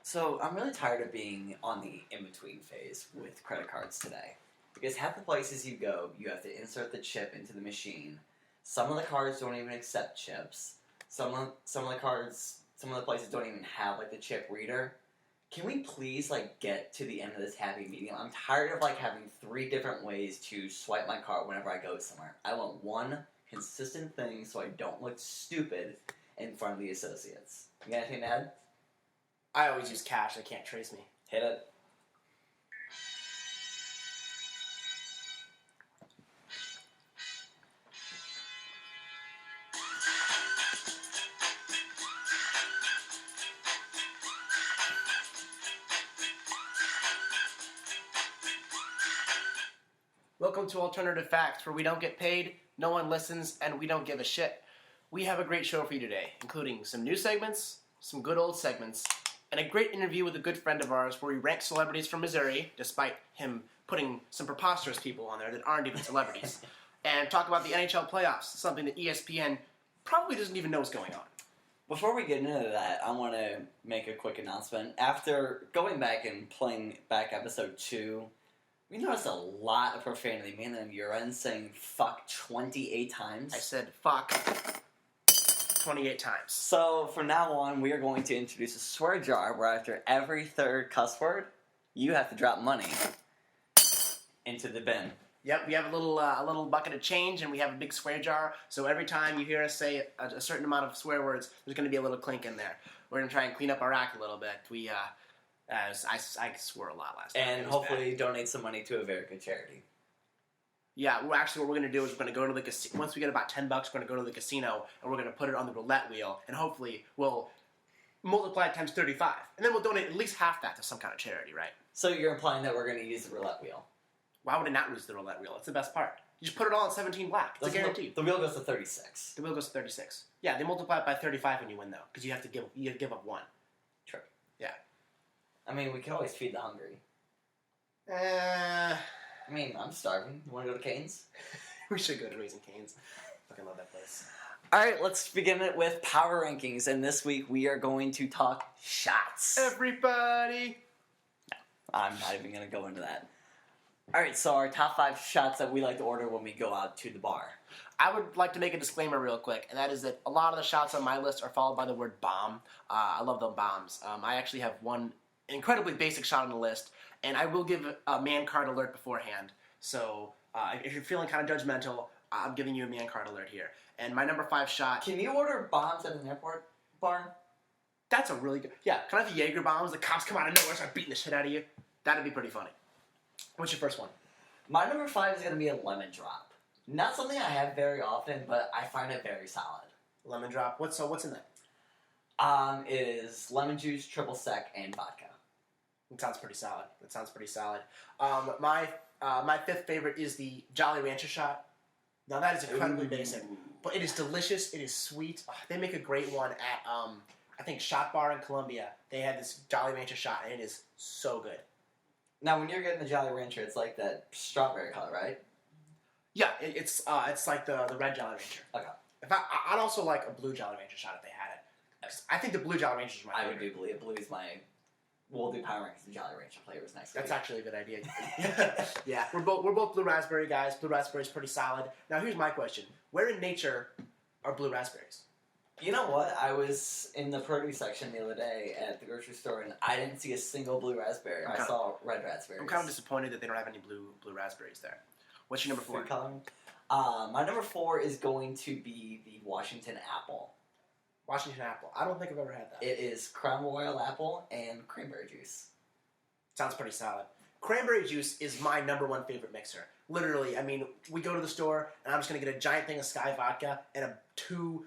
So I'm really tired of being on the in-between phase with credit cards today. Because half the places you go, you have to insert the chip into the machine. Some of the cards don't even accept chips. Some of the places don't even have like the chip reader. Can we please get to the end of this happy medium? I'm tired of having 3 different ways to swipe my card whenever I go somewhere. I want one consistent thing so I don't look stupid in front of the associates. You got anything to add? I always use cash. They can't trace me. Hit it. Welcome to Alternative Facts, where we don't get paid, no one listens, and we don't give a shit. We have a great show for you today, including some new segments, some good old segments, and a great interview with a good friend of ours where we rank celebrities from Missouri, despite him putting some preposterous people on there that aren't even celebrities, and talk about the NHL Playoffs, something that ESPN probably doesn't even know is going on. Before we get into that, I want to make a quick announcement. After going back and playing back episode 2, we noticed a lot of profanity, mainly on your end, saying fuck 28 times. I said fuck 28 times. So, from now on, we are going to introduce a swear jar where after every third cuss word, you have to drop money into the bin. Yep, we have a little bucket of change, and we have a big swear jar, so every time you hear us say a certain amount of swear words, there's going to be a little clink in there. We're going to try and clean up our act a little bit. I swore a lot last time. And hopefully donate some money to a very good charity. Yeah, what we're going to do is we're going to go to the casino. Once we get about $10, we're going to go to the casino, and we're going to put it on the roulette wheel, and hopefully we'll multiply it times 35. And then we'll donate at least half that to some kind of charity, right? So you're implying that we're going to use the roulette wheel? Why would it not lose the roulette wheel? It's the best part. You just put it all in 17 black. It's a guarantee. The wheel goes to 36. The wheel goes to 36. Yeah, they multiply it by 35 when you win, though, because you have to give up 1. True. Yeah. I mean, we can always feed the hungry. I mean, I'm starving. You want to go to Cane's? We should go to Raising Cane's. Fucking love that place. Alright, let's begin it with power rankings. And this week we are going to talk shots. Everybody! No, I'm not even going to go into that. Alright, so our top 5 shots that we like to order when we go out to the bar. I would like to make a disclaimer real quick, and that is that a lot of the shots on my list are followed by the word bomb. I love the bombs. I actually have one incredibly basic shot on the list, and I will give a man card alert beforehand. So if you're feeling kind of judgmental, I'm giving you a man card alert here. And my number 5 shot... Can you order bombs at an airport bar? That's a really good... Yeah, can I have the Jaeger bombs? The cops come out of nowhere and start beating the shit out of you? That'd be pretty funny. What's your first one? My number 5 is going to be a lemon drop. Not something I have very often, but I find it very solid. Lemon drop. What's in that? It is lemon juice, triple sec, and vodka. That sounds pretty solid. My 5th favorite is the Jolly Rancher shot. Now that is incredibly basic, but it is delicious. It is sweet. They make a great one at I think Shot Bar in Columbia. They had this Jolly Rancher shot, and it is so good. Now, when you're getting the Jolly Rancher, it's like that strawberry color, right? Yeah, it's like the red Jolly Rancher. Okay. I'd also like a blue Jolly Rancher shot if they had it. I think the blue Jolly Rancher is my favorite. I would do blue. Blue is my... We'll do power rankings. The Jolly Rancher flavor is nice. That's actually a good idea. Yeah, we're both blue raspberry guys. Blue raspberry is pretty solid. Now, here's my question: where in nature are blue raspberries? You know what? I was in the produce section the other day at the grocery store, and I didn't see a single blue raspberry. I saw red raspberries. I'm kind of disappointed that they don't have any blue raspberries there. What's your number 4? Food coloring? My number 4 is going to be the Washington apple. Washington apple. I don't think I've ever had that. It is Crown Royal apple and cranberry juice. Sounds pretty solid. Cranberry juice is my number 1 favorite mixer. Literally, I mean, we go to the store, and I'm just going to get a giant thing of Sky vodka and two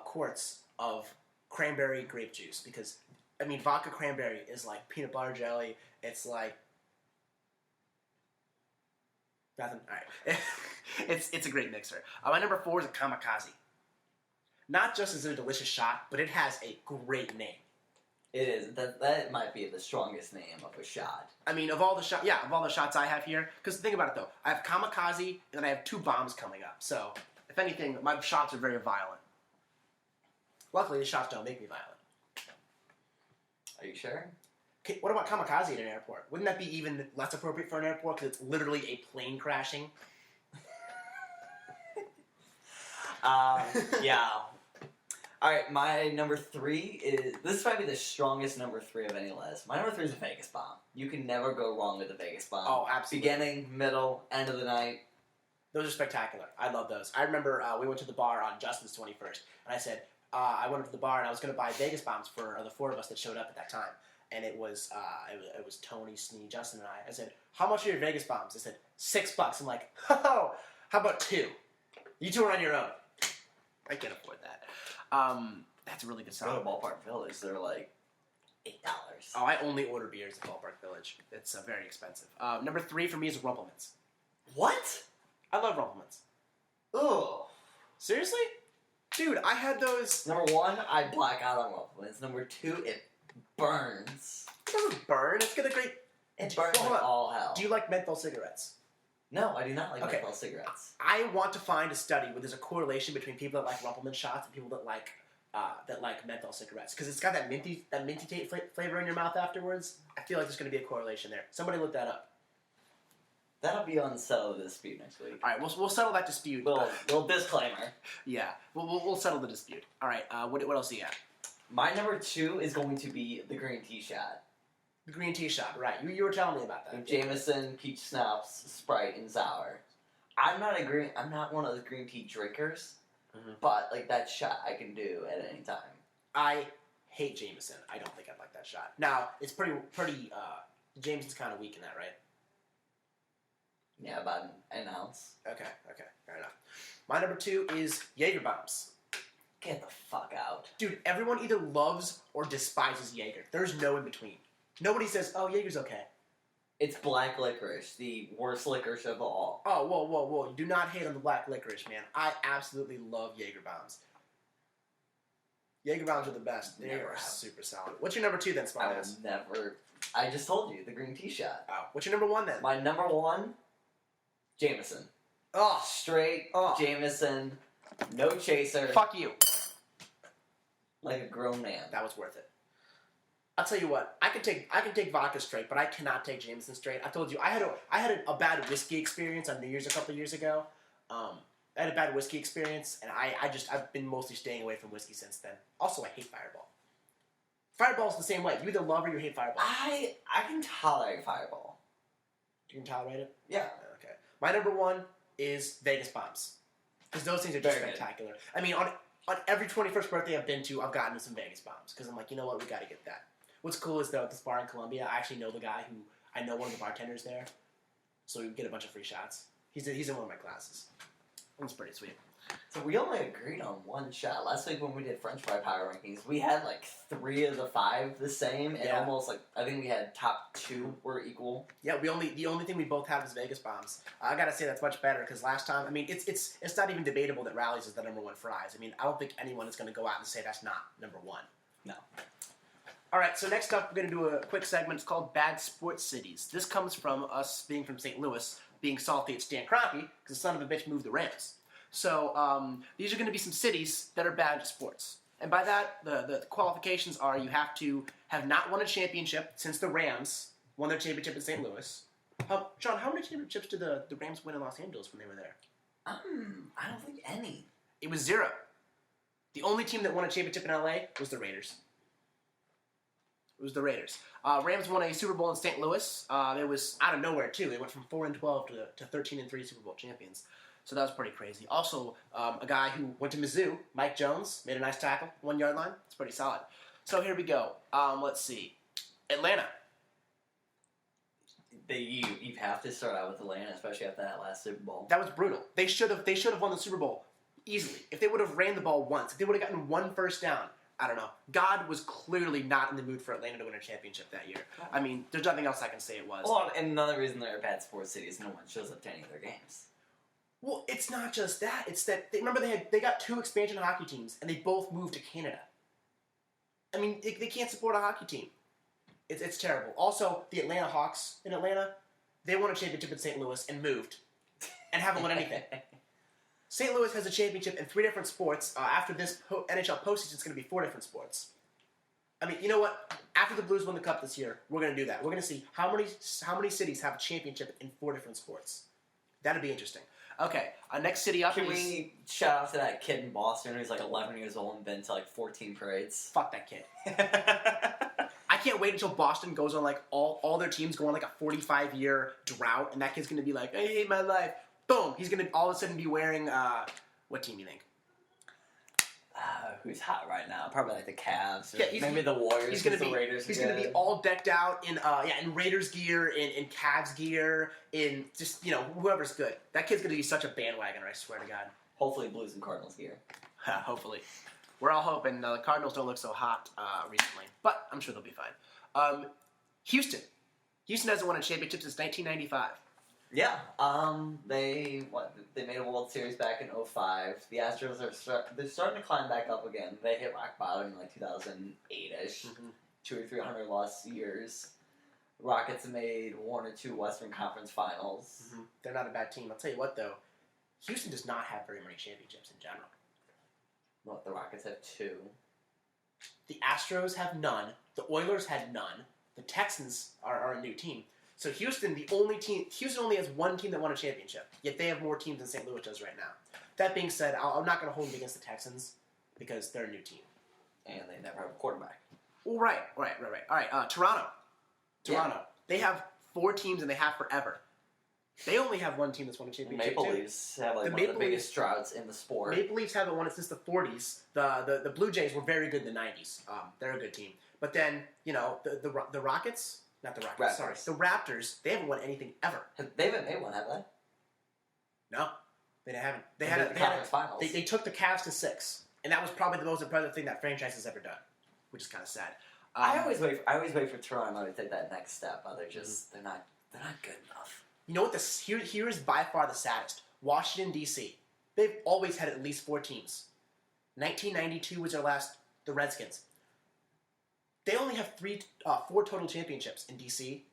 quarts of cranberry grape juice. Because, I mean, vodka cranberry is like peanut butter jelly. It's like... Nothing? Alright. It's a great mixer. My number 4 is a kamikaze. Not just is it a delicious shot, but it has a great name. It is. That might be the strongest name of a shot. I mean, of all the shots I have here, because think about it though, I have kamikaze, and then I have 2 bombs coming up. So, if anything, my shots are very violent. Luckily, the shots don't make me violent. Are you sure? Okay, what about kamikaze at an airport? Wouldn't that be even less appropriate for an airport because it's literally a plane crashing? Yeah. All right, my number 3 is... This might be the strongest number 3 of any list. My number 3 is a Vegas bomb. You can never go wrong with a Vegas bomb. Oh, absolutely. Beginning, middle, end of the night. Those are spectacular. I love those. I remember we went to the bar on Justin's 21st, and I said, I went up to the bar and I was going to buy Vegas bombs for the 4 of us that showed up at that time. And it was Tony, Snee, Justin, and I. I said, how much are your Vegas bombs? They said, $6. I'm like, oh, how about 2? You 2 are on your own. I can't afford that. That's a really good Go song. to Ballpark Village, they're like $8. Oh, I only order beers at Ballpark Village. It's very expensive. Number 3 for me is Rumplemans. What? I love Rumplemans. Ugh. Seriously? Dude, I had those... Number 1, I black out on Rumplemans. Number 2, it burns. It doesn't burn. It's got a great... It burns Hold like on. all hell. Do you like menthol cigarettes? No, I do not like Okay. menthol cigarettes. I want to find a study where there's a correlation between people that like Rumpleman shots and people that like menthol cigarettes, because it's got that minty flavor in your mouth afterwards. I feel like there's going to be a correlation there. Somebody look that up. That'll be on Settle the Dispute next week. All right, we'll settle that dispute. Little disclaimer. Yeah, we'll settle the dispute. All right, what else do you got? My number 2 is going to be the green tea shot. The green tea shot, right? You were telling me about that. With Jameson, peach schnapps, Sprite, and sour. I'm not one of those green tea drinkers, but like that shot I can do at any time. I hate Jameson. I don't think I'd like that shot. Now it's pretty. Jameson's kind of weak in that, right? Yeah, about an ounce. Okay, fair enough. My number 2 is Jaeger bombs. Get the fuck out. Dude, everyone either loves or despises Jaeger. There's no in between. Nobody says, oh, Jaeger's okay. It's black licorice, the worst licorice of all. Oh, whoa. Do not hate on the black licorice, man. I absolutely love Jaeger bombs. Jaeger bombs are the best. They are super solid. What's your number 2 then, Smartass? I just told you, the green tea shot. Oh, what's your number 1 then? My number 1, Jameson. Oh, Straight Jameson, no chaser. fuck you. Like a grown man. That was worth it. I'll tell you what. I can take vodka straight, but I cannot take Jameson straight. I told you I had a bad whiskey experience on New Year's a couple of years ago. I had a bad whiskey experience, and I've been mostly staying away from whiskey since then. Also, I hate Fireball. Fireball's the same way. You either love or you hate Fireball. I can tolerate Fireball. You can tolerate it? Yeah. Okay. My number 1 is Vegas bombs, because those things are just spectacular. I mean, on every 21st birthday I've been to, I've gotten some Vegas bombs, because I'm like, you know what, we got to get that. What's cool is, though, at this bar in Columbia, I actually know the guy who, I know one of the bartenders there, so we get a bunch of free shots. He's in one of my classes. It's pretty sweet. So we only agreed on one shot. Last week when we did French fry power rankings, we had like 3 of the 5 the same, and almost like, I think we had top 2 were equal. Yeah, the only thing we both have is Vegas bombs. I gotta say that's much better, because last time, I mean, it's not even debatable that Rally's is the number 1 fries. I mean, I don't think anyone is gonna go out and say that's not number 1. No. All right, so next up, we're going to do a quick segment. It's called Bad Sports Cities. This comes from us being from St. Louis, being salty at Stan Kroenke, because the son of a bitch moved the Rams. So these are going to be some cities that are bad at sports. And by that, the qualifications are you have to have not won a championship since the Rams won their championship in St. Louis. John, how many championships did the Rams win in Los Angeles when they were there? I don't think any. It was 0. The only team that won a championship in LA was the Raiders. It was the Raiders. Rams won a Super Bowl in St. Louis. It was out of nowhere, too. They went from 4-12 to 13-3 Super Bowl champions. So that was pretty crazy. Also, a guy who went to Mizzou, Mike Jones, made a nice tackle, 1 yard line. It's pretty solid. So here we go. Let's see. Atlanta. You have to start out with Atlanta, especially after that last Super Bowl. That was brutal. They should have won the Super Bowl easily. If they would have ran the ball once, if they would have gotten 1 first down, I don't know. God was clearly not in the mood for Atlanta to win a championship that year. I mean, there's nothing else I can say it was. Well, and another reason they're a bad sports city is no one shows up to any of their games. Well, it's not just that. It's that remember they got 2 expansion hockey teams and they both moved to Canada. I mean, they can't support a hockey team. It's terrible. Also, the Atlanta Hawks in Atlanta, they won a championship in St. Louis and moved, and haven't won anything. St. Louis has a championship in 3 different sports. After this NHL postseason, it's going to be 4 different sports. I mean, you know what? After the Blues win the Cup this year, we're going to do that. We're going to see how many cities have a championship in 4 different sports. That'd be interesting. Okay, our next city up Can we shout out to that kid in Boston who's like 11 years old and been to like 14 parades? Fuck that kid. I can't wait until Boston goes on like all their teams go on like a 45-year drought, and that kid's going to be like, I hate my life. Boom! He's going to all of a sudden be wearing, what team do you think? Who's hot right now? Probably like the Cavs. Or Yeah, maybe the Warriors. He's gonna the Raiders. He's gonna be all decked out in Raiders gear, in Cavs gear, in just whoever's good. That kid's gonna be such a bandwagoner. I swear to God. Hopefully, Blues and Cardinals gear. Hopefully, we're all hoping the Cardinals don't look so hot recently, but I'm sure they'll be fine. Houston hasn't won a championship since 1995. Yeah, they made a World Series back in 2005. The Astros they're starting to climb back up again. They hit rock bottom in like 2008-ish, 200 or 300 lost years. Rockets have made 1 or 2 Western Conference Finals. They're not a bad team. I'll tell you what though, Houston does not have very many championships in general. Well, the Rockets have 2. The Astros have none. The Oilers had none. The Texans are a new team. So Houston only has 1 team that won a championship, yet they have more teams than St. Louis does right now. That being said, I'm not going to hold them against the Texans because they're a new team. And they never have a quarterback. Well, right. All right, Toronto. Yeah. They have 4 teams and they have forever. They only have 1 team that's won a championship. Maple Leafs have one of the biggest droughts in the sport. Maple Leafs haven't won it since the 40s. The Blue Jays were very good in the 90s. They're a good team. But then, the Rockets... Not the Rockets, sorry. The Raptors, they haven't won anything ever. They haven't made one, have they? No, they haven't. They took the Cavs to 6, and that was probably the most impressive thing that franchise has ever done, which is kind of sad. I always wait for Toronto to take that next step. They're not good enough. You know what? Here is by far the saddest. Washington D.C. They've always had at least 4 teams. 1992 was their last. The Redskins. They only have 4 total championships in D.C.,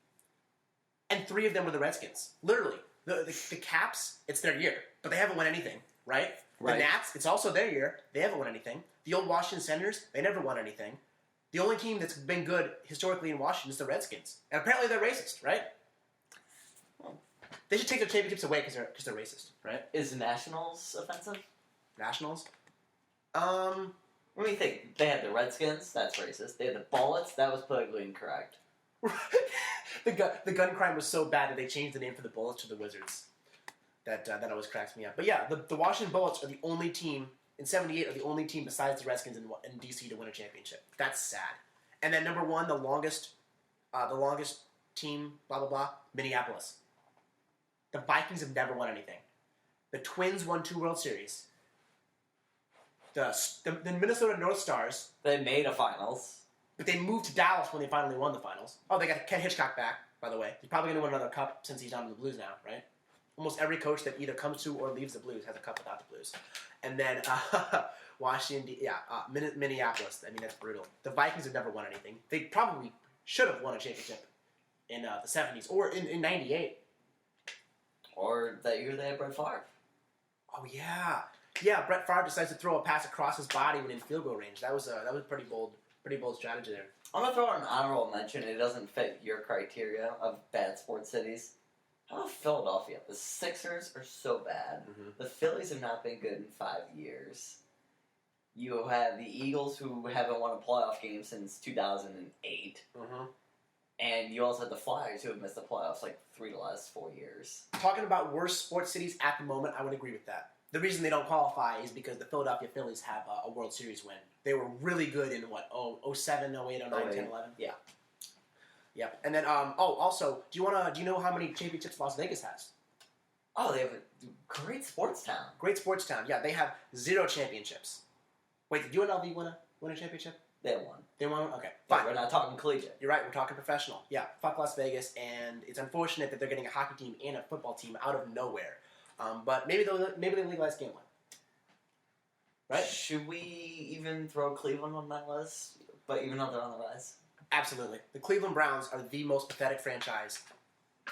and 3 of them were the Redskins. Literally. The Caps, it's their year, but they haven't won anything, right? The Nats, it's also their year. They haven't won anything. The old Washington Senators, they never won anything. The only team that's been good historically in Washington is the Redskins. And apparently they're racist, right? They should take their championships away because they're racist, right? Is Nationals offensive? Nationals? What do you think? They had the Redskins, that's racist. They had the Bullets, that was politically incorrect. The gun crime was so bad that they changed the name for the Bullets to the Wizards. That always cracks me up. But yeah, the Washington Bullets are the only team, in 78, are the only team besides the Redskins in D.C. to win a championship. That's sad. And then number 1, the longest team, blah, blah, blah, Minneapolis. The Vikings have never won anything. The Twins won 2 World Series. The Minnesota North Stars. They made a finals. But they moved to Dallas when they finally won the finals. Oh, they got Ken Hitchcock back, by the way. He's probably going to win another cup since he's on the Blues now, right? Almost every coach that either comes to or leaves the Blues has a cup without the Blues. And then Minneapolis. I mean, that's brutal. The Vikings have never won anything. They probably should have won a championship in the 70s or in 98. Or that year they had Brett Favre. Oh, yeah. Yeah, Brett Favre decides to throw a pass across his body when in field goal range. That was a pretty bold strategy there. I'm gonna throw out an honorable mention. It doesn't fit your criteria of bad sports cities. How about Philadelphia? The Sixers are so bad. The Phillies have not been good in 5 years. You have the Eagles, who haven't won a playoff game since 2008. And you also have the Flyers, who have missed the playoffs like 3 of the last 4 years. Talking about worst sports cities at the moment, I would agree with that. The reason they don't qualify is because the Philadelphia Phillies have a World Series win. They were really good in, 07, 08, 09, 10, 11? Yeah. Yep. And then, also, do you know how many championships Las Vegas has? Oh, they have a great sports town. Great sports town. Yeah, they have 0 championships. Wait, did UNLV win a championship? They have one. They won one? Okay, But fine. we're not talking collegiate. You're right, we're talking professional. Yeah, fuck Las Vegas, and it's unfortunate that they're getting a hockey team and a football team out of nowhere. But maybe they legalize gambling. Right? Should we even throw Cleveland on that list? But even though they're on the rise? Absolutely. The Cleveland Browns are the most pathetic franchise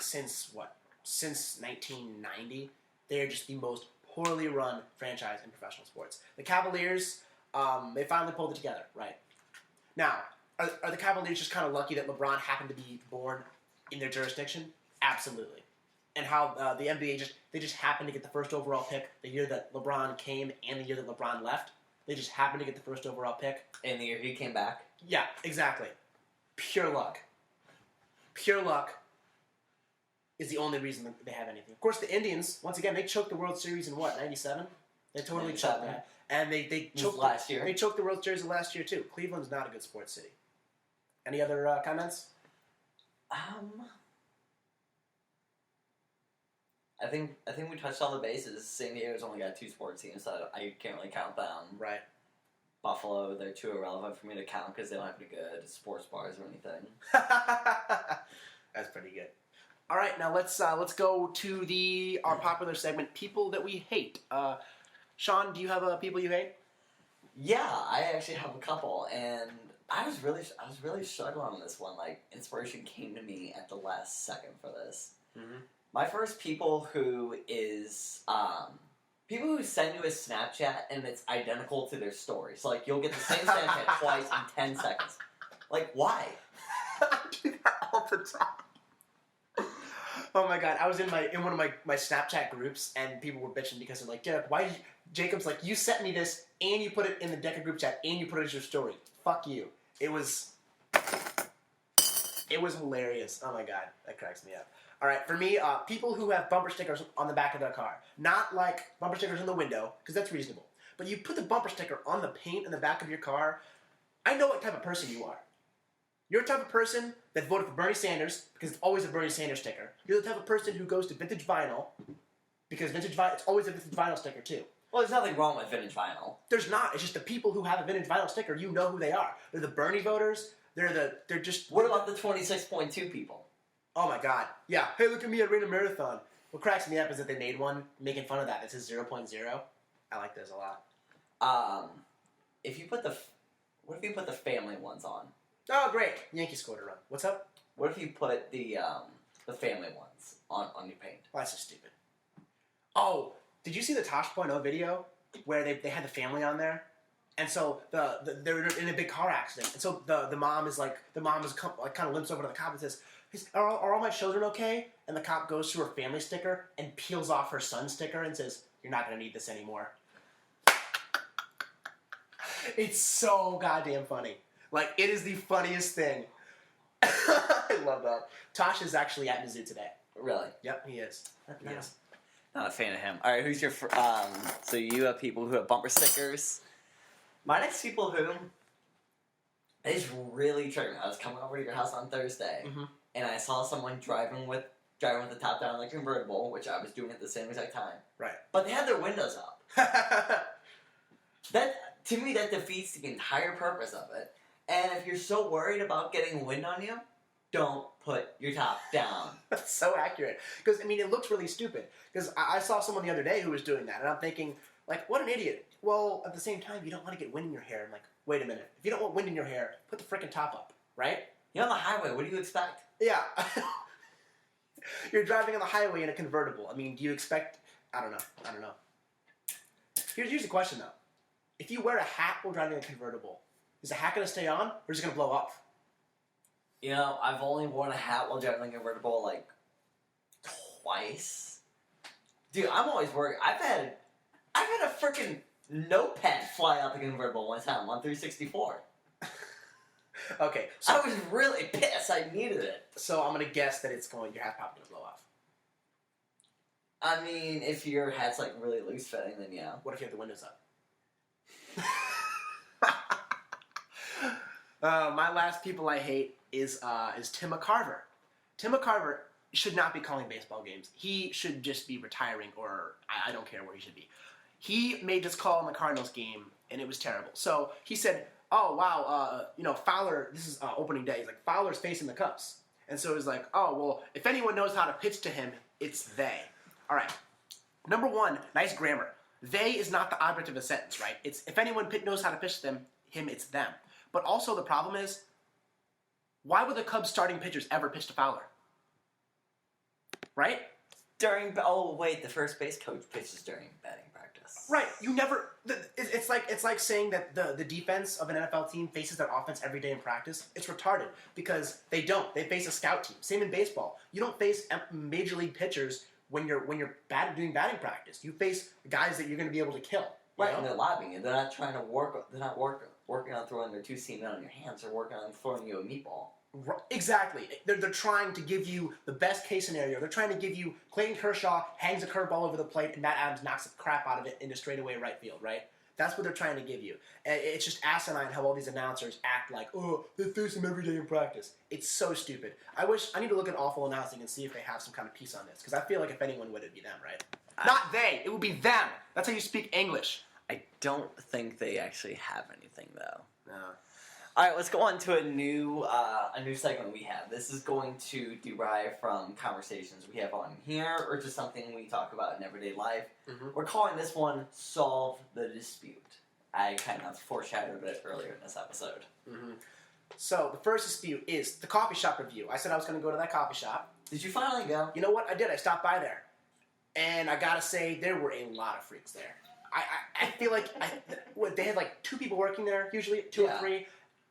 since 1990. They are just the most poorly run franchise in professional sports. The Cavaliers, they finally pulled it together, right? Now, Are the Cavaliers just kind of lucky that LeBron happened to be born in their jurisdiction? Absolutely. And how the NBA they just happened to get the first overall pick the year that LeBron came and the year that LeBron left. They just happened to get the first overall pick. And the year he came back? Yeah, exactly. Pure luck. Pure luck is the only reason that they have anything. Of course, the Indians, once again, they choked the World Series in what, 97? They totally choked that. And they choked last year. They choked the World Series last year too. Cleveland's not a good sports city. Any other comments? I think we touched all the bases. San Diego's only got 2 sports teams, so I can't really count them. Right. Buffalo, they're too irrelevant for me to count because they don't have any good sports bars or anything. That's pretty good. All right, now let's go to our popular segment, people that we hate. Sean, do you have people you hate? Yeah, I actually have a couple, and I was really struggling on this one. Like, inspiration came to me at the last second for this. Mm-hmm. My first people who send you a Snapchat and it's identical to their story. So, like, you'll get the same Snapchat twice in 10 seconds. Like, why? I do that all the time. Oh my god, I was in one of my Snapchat groups and people were bitching because they're like, Jacob's like, you sent me this and you put it in the Deca group chat and you put it as your story. Fuck you. It was hilarious. Oh my god, that cracks me up. All right, for me, people who have bumper stickers on the back of their car. Not like bumper stickers in the window, because that's reasonable. But you put the bumper sticker on the paint in the back of your car. I know what type of person you are. You're the type of person that voted for Bernie Sanders, because it's always a Bernie Sanders sticker. You're the type of person who goes to vintage vinyl, because it's always a vintage vinyl sticker, too. Well, there's nothing wrong with vintage vinyl. There's not. It's just the people who have a vintage vinyl sticker, you know who they are. They're the Bernie voters. They're just... What about the 26.2 people? Oh my god. Yeah. Hey, look at me, I ran a marathon. What cracks me up is that they made one making fun of that. It says 0.0. I like those a lot. What if you put the family ones on? Oh, great. Yankees scored a run. What's up? What if you put the family ones on your paint? Oh, that's just stupid. Oh, did you see the Tosh.0 video where they had the family on there? And so they're in a big car accident. And so the mom is kind of limps over to the cop and says, are all my children okay? And the cop goes through her family sticker and peels off her son's sticker and says, you're not going to need this anymore. It's so goddamn funny. Like, it is the funniest thing. I love that. Tosh is actually at Mizzou today. Really? Yep, he is. He is. Not a fan of him. All right, who's your... so you have people who have bumper stickers. My next people who is really triggering. I was coming over to your house on Thursday, and I saw someone driving with the top down like convertible, which I was doing at the same exact time. Right. But they had their windows up. To me, that defeats the entire purpose of it. And if you're so worried about getting wind on you, don't put your top down. That's so accurate. Because, I mean, it looks really stupid. Because I saw someone the other day who was doing that, and I'm thinking, like, what an idiot. Well, at the same time, you don't want to get wind in your hair. I'm like, wait a minute. If you don't want wind in your hair, put the frickin' top up, right? You're on the highway. What do you expect? Yeah. You're driving on the highway in a convertible. I mean, do you expect... I don't know. Here's the question, though. If you wear a hat while driving a convertible, is the hat going to stay on, or is it going to blow off? You know, I've only worn a hat while driving a convertible, like, twice. Dude, I'm always worried. I've had a freaking notepad fly out the convertible one time on 364. Okay. So I was really pissed. I needed it. So I'm going to guess that your hat's probably going to blow off. I mean, if your hat's, like, really loose-fitting, then yeah. What if you have the windows up? My last people I hate is Tim McCarver. Tim McCarver should not be calling baseball games. He should just be retiring, or I don't care where he should be. He made this call in the Cardinals game, and it was terrible. So he said, oh, wow, Fowler, this is opening day. He's like, Fowler's facing the Cubs. And so he's like, oh, well, if anyone knows how to pitch to him, it's they. All right. Number one, nice grammar. They is not the object of a sentence, right? It's if anyone knows how to pitch to him, it's them. But also the problem is, why would the Cubs starting pitchers ever pitch to Fowler? Right? The first base coach pitches during batting practice. Right. You never. It's like saying that the defense of an NFL team faces their offense every day in practice. It's retarded because they don't. They face a scout team. Same in baseball. You don't face major league pitchers when you're doing batting practice. You face guys that you're going to be able to kill. Right, and they're lobbing you. They're not trying to work. They're not working on throwing their 2-seam in on your hands. They're working on throwing you a meatball. Exactly. They're trying to give you the best case scenario. They're trying to give you Clayton Kershaw hangs a curveball over the plate and Matt Adams knocks the crap out of it into straightaway right field, right? That's what they're trying to give you. And it's just asinine how all these announcers act like, oh, they face him every day in practice. It's so stupid. I need to look at Awful Announcing and see if they have some kind of piece on this. Because I feel like if anyone would, it'd be them, right? Not they. It would be them. That's how you speak English. I don't think they actually have anything, though. No. All right, let's go on to a new segment we have. This is going to derive from conversations we have on here or just something we talk about in everyday life. Mm-hmm. We're calling this one Solve the Dispute. I kind of foreshadowed it earlier in this episode. Mm-hmm. So the first dispute is the coffee shop review. I said I was going to go to that coffee shop. Did you finally go? You know what? I did. I stopped by there. And I got to say, there were a lot of freaks there. I feel like they had like 2 people working there, usually, 2 or 3.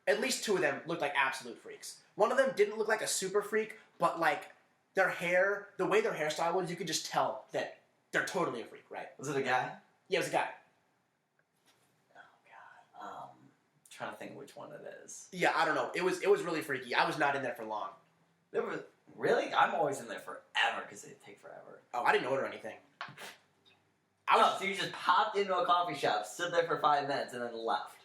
At least 2 of them looked like absolute freaks. One of them didn't look like a super freak, but like their hair, the way their hairstyle was, you could just tell that they're totally a freak, right? Was it a guy? Yeah, it was a guy. Oh God, trying to think which one it is. Yeah, I don't know. It was really freaky. I was not in there for long. Really? I'm always in there forever because they take forever. Oh, I didn't order anything. So you just popped into a coffee shop, stood there for 5 minutes, and then left.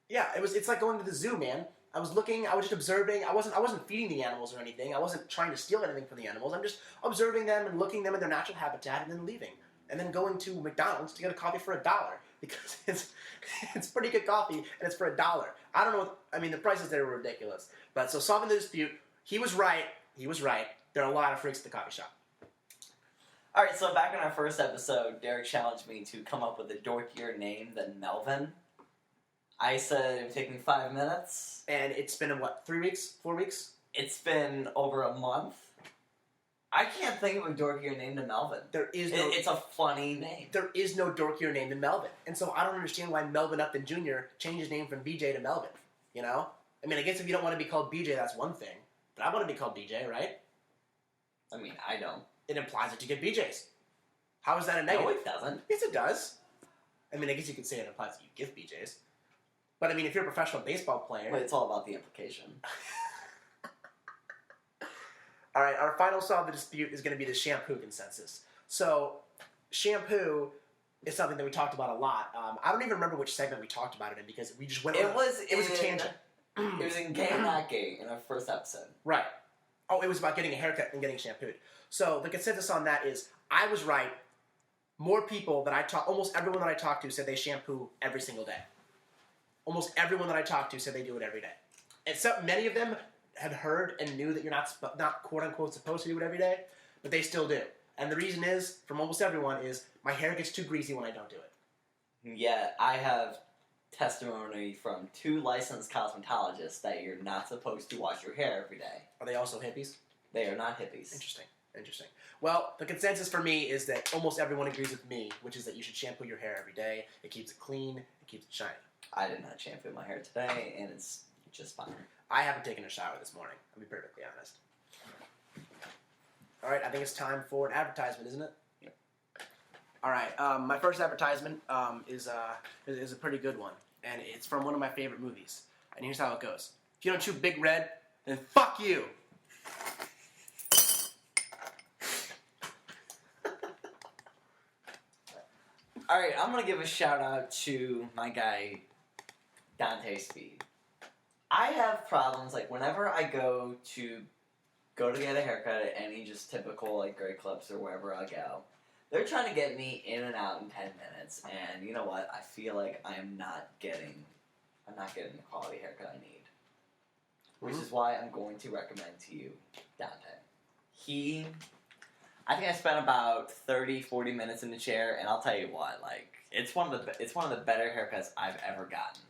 Yeah, it's like going to the zoo, man. I was looking, I was just observing. I wasn't feeding the animals or anything. I wasn't trying to steal anything from the animals. I'm just observing them and looking them in their natural habitat and then leaving. And then going to McDonald's to get a coffee for $1 because it's pretty good coffee and it's for $1. I don't know. The prices there were ridiculous. But so solving the dispute, he was right. There are a lot of freaks at the coffee shop. All right, so back in our first episode, Derek challenged me to come up with a dorkier name than Melvin. I said it would take me 5 minutes. And it's been, 3 weeks? 4 weeks? It's been over a month. I can't think of a dorkier name than Melvin. It's a funny name. There is no dorkier name than Melvin. And so I don't understand why Melvin Upton Jr. changed his name from BJ to Melvin. You know? I guess if you don't want to be called BJ, that's one thing. But I want to be called BJ, right? I don't. It implies that you get BJs. How is that a negative? No, it doesn't. Yes, it does. I guess you could say it implies that you give BJs. But, if you're a professional baseball player... But it's all about the implication. All right, our final solve the dispute is going to be the shampoo consensus. So, shampoo is something that we talked about a lot. I don't even remember which segment we talked about it in because we just went... It was a tangent. It was in Gay Not Gay in our first episode. Right. Oh, it was about getting a haircut and getting shampooed. So, the consensus on that is, I was right. More people almost everyone that I talked to said they shampoo every single day. Almost everyone that I talked to said they do it every day. And so many of them had heard and knew that you're not quote-unquote supposed to do it every day, but they still do. And the reason is, from almost everyone, is my hair gets too greasy when I don't do it. Yeah, I have testimony from 2 licensed cosmetologists that you're not supposed to wash your hair every day. Are they also hippies? They are not hippies. Interesting. Well, the consensus for me is that almost everyone agrees with me, which is that you should shampoo your hair every day. It keeps it clean. It keeps it shiny. I did not shampoo my hair today, and it's just fine. I haven't taken a shower this morning, I'll be perfectly honest. All right, I think it's time for an advertisement, isn't it? Yep. All right, my first advertisement is a pretty good one, and it's from one of my favorite movies. And here's how it goes. If you don't chew Big Red, then fuck you! All right, I'm going to give a shout out to my guy, Dante Speed. I have problems, whenever I go to get a haircut at any just typical, Great Clips or wherever I go, they're trying to get me in and out in 10 minutes, and you know what? I feel like I'm not getting the quality haircut I need. Which is why I'm going to recommend to you Dante. I think I spent about 30, 40 minutes in the chair, and I'll tell you what, it's one of the better haircuts I've ever gotten.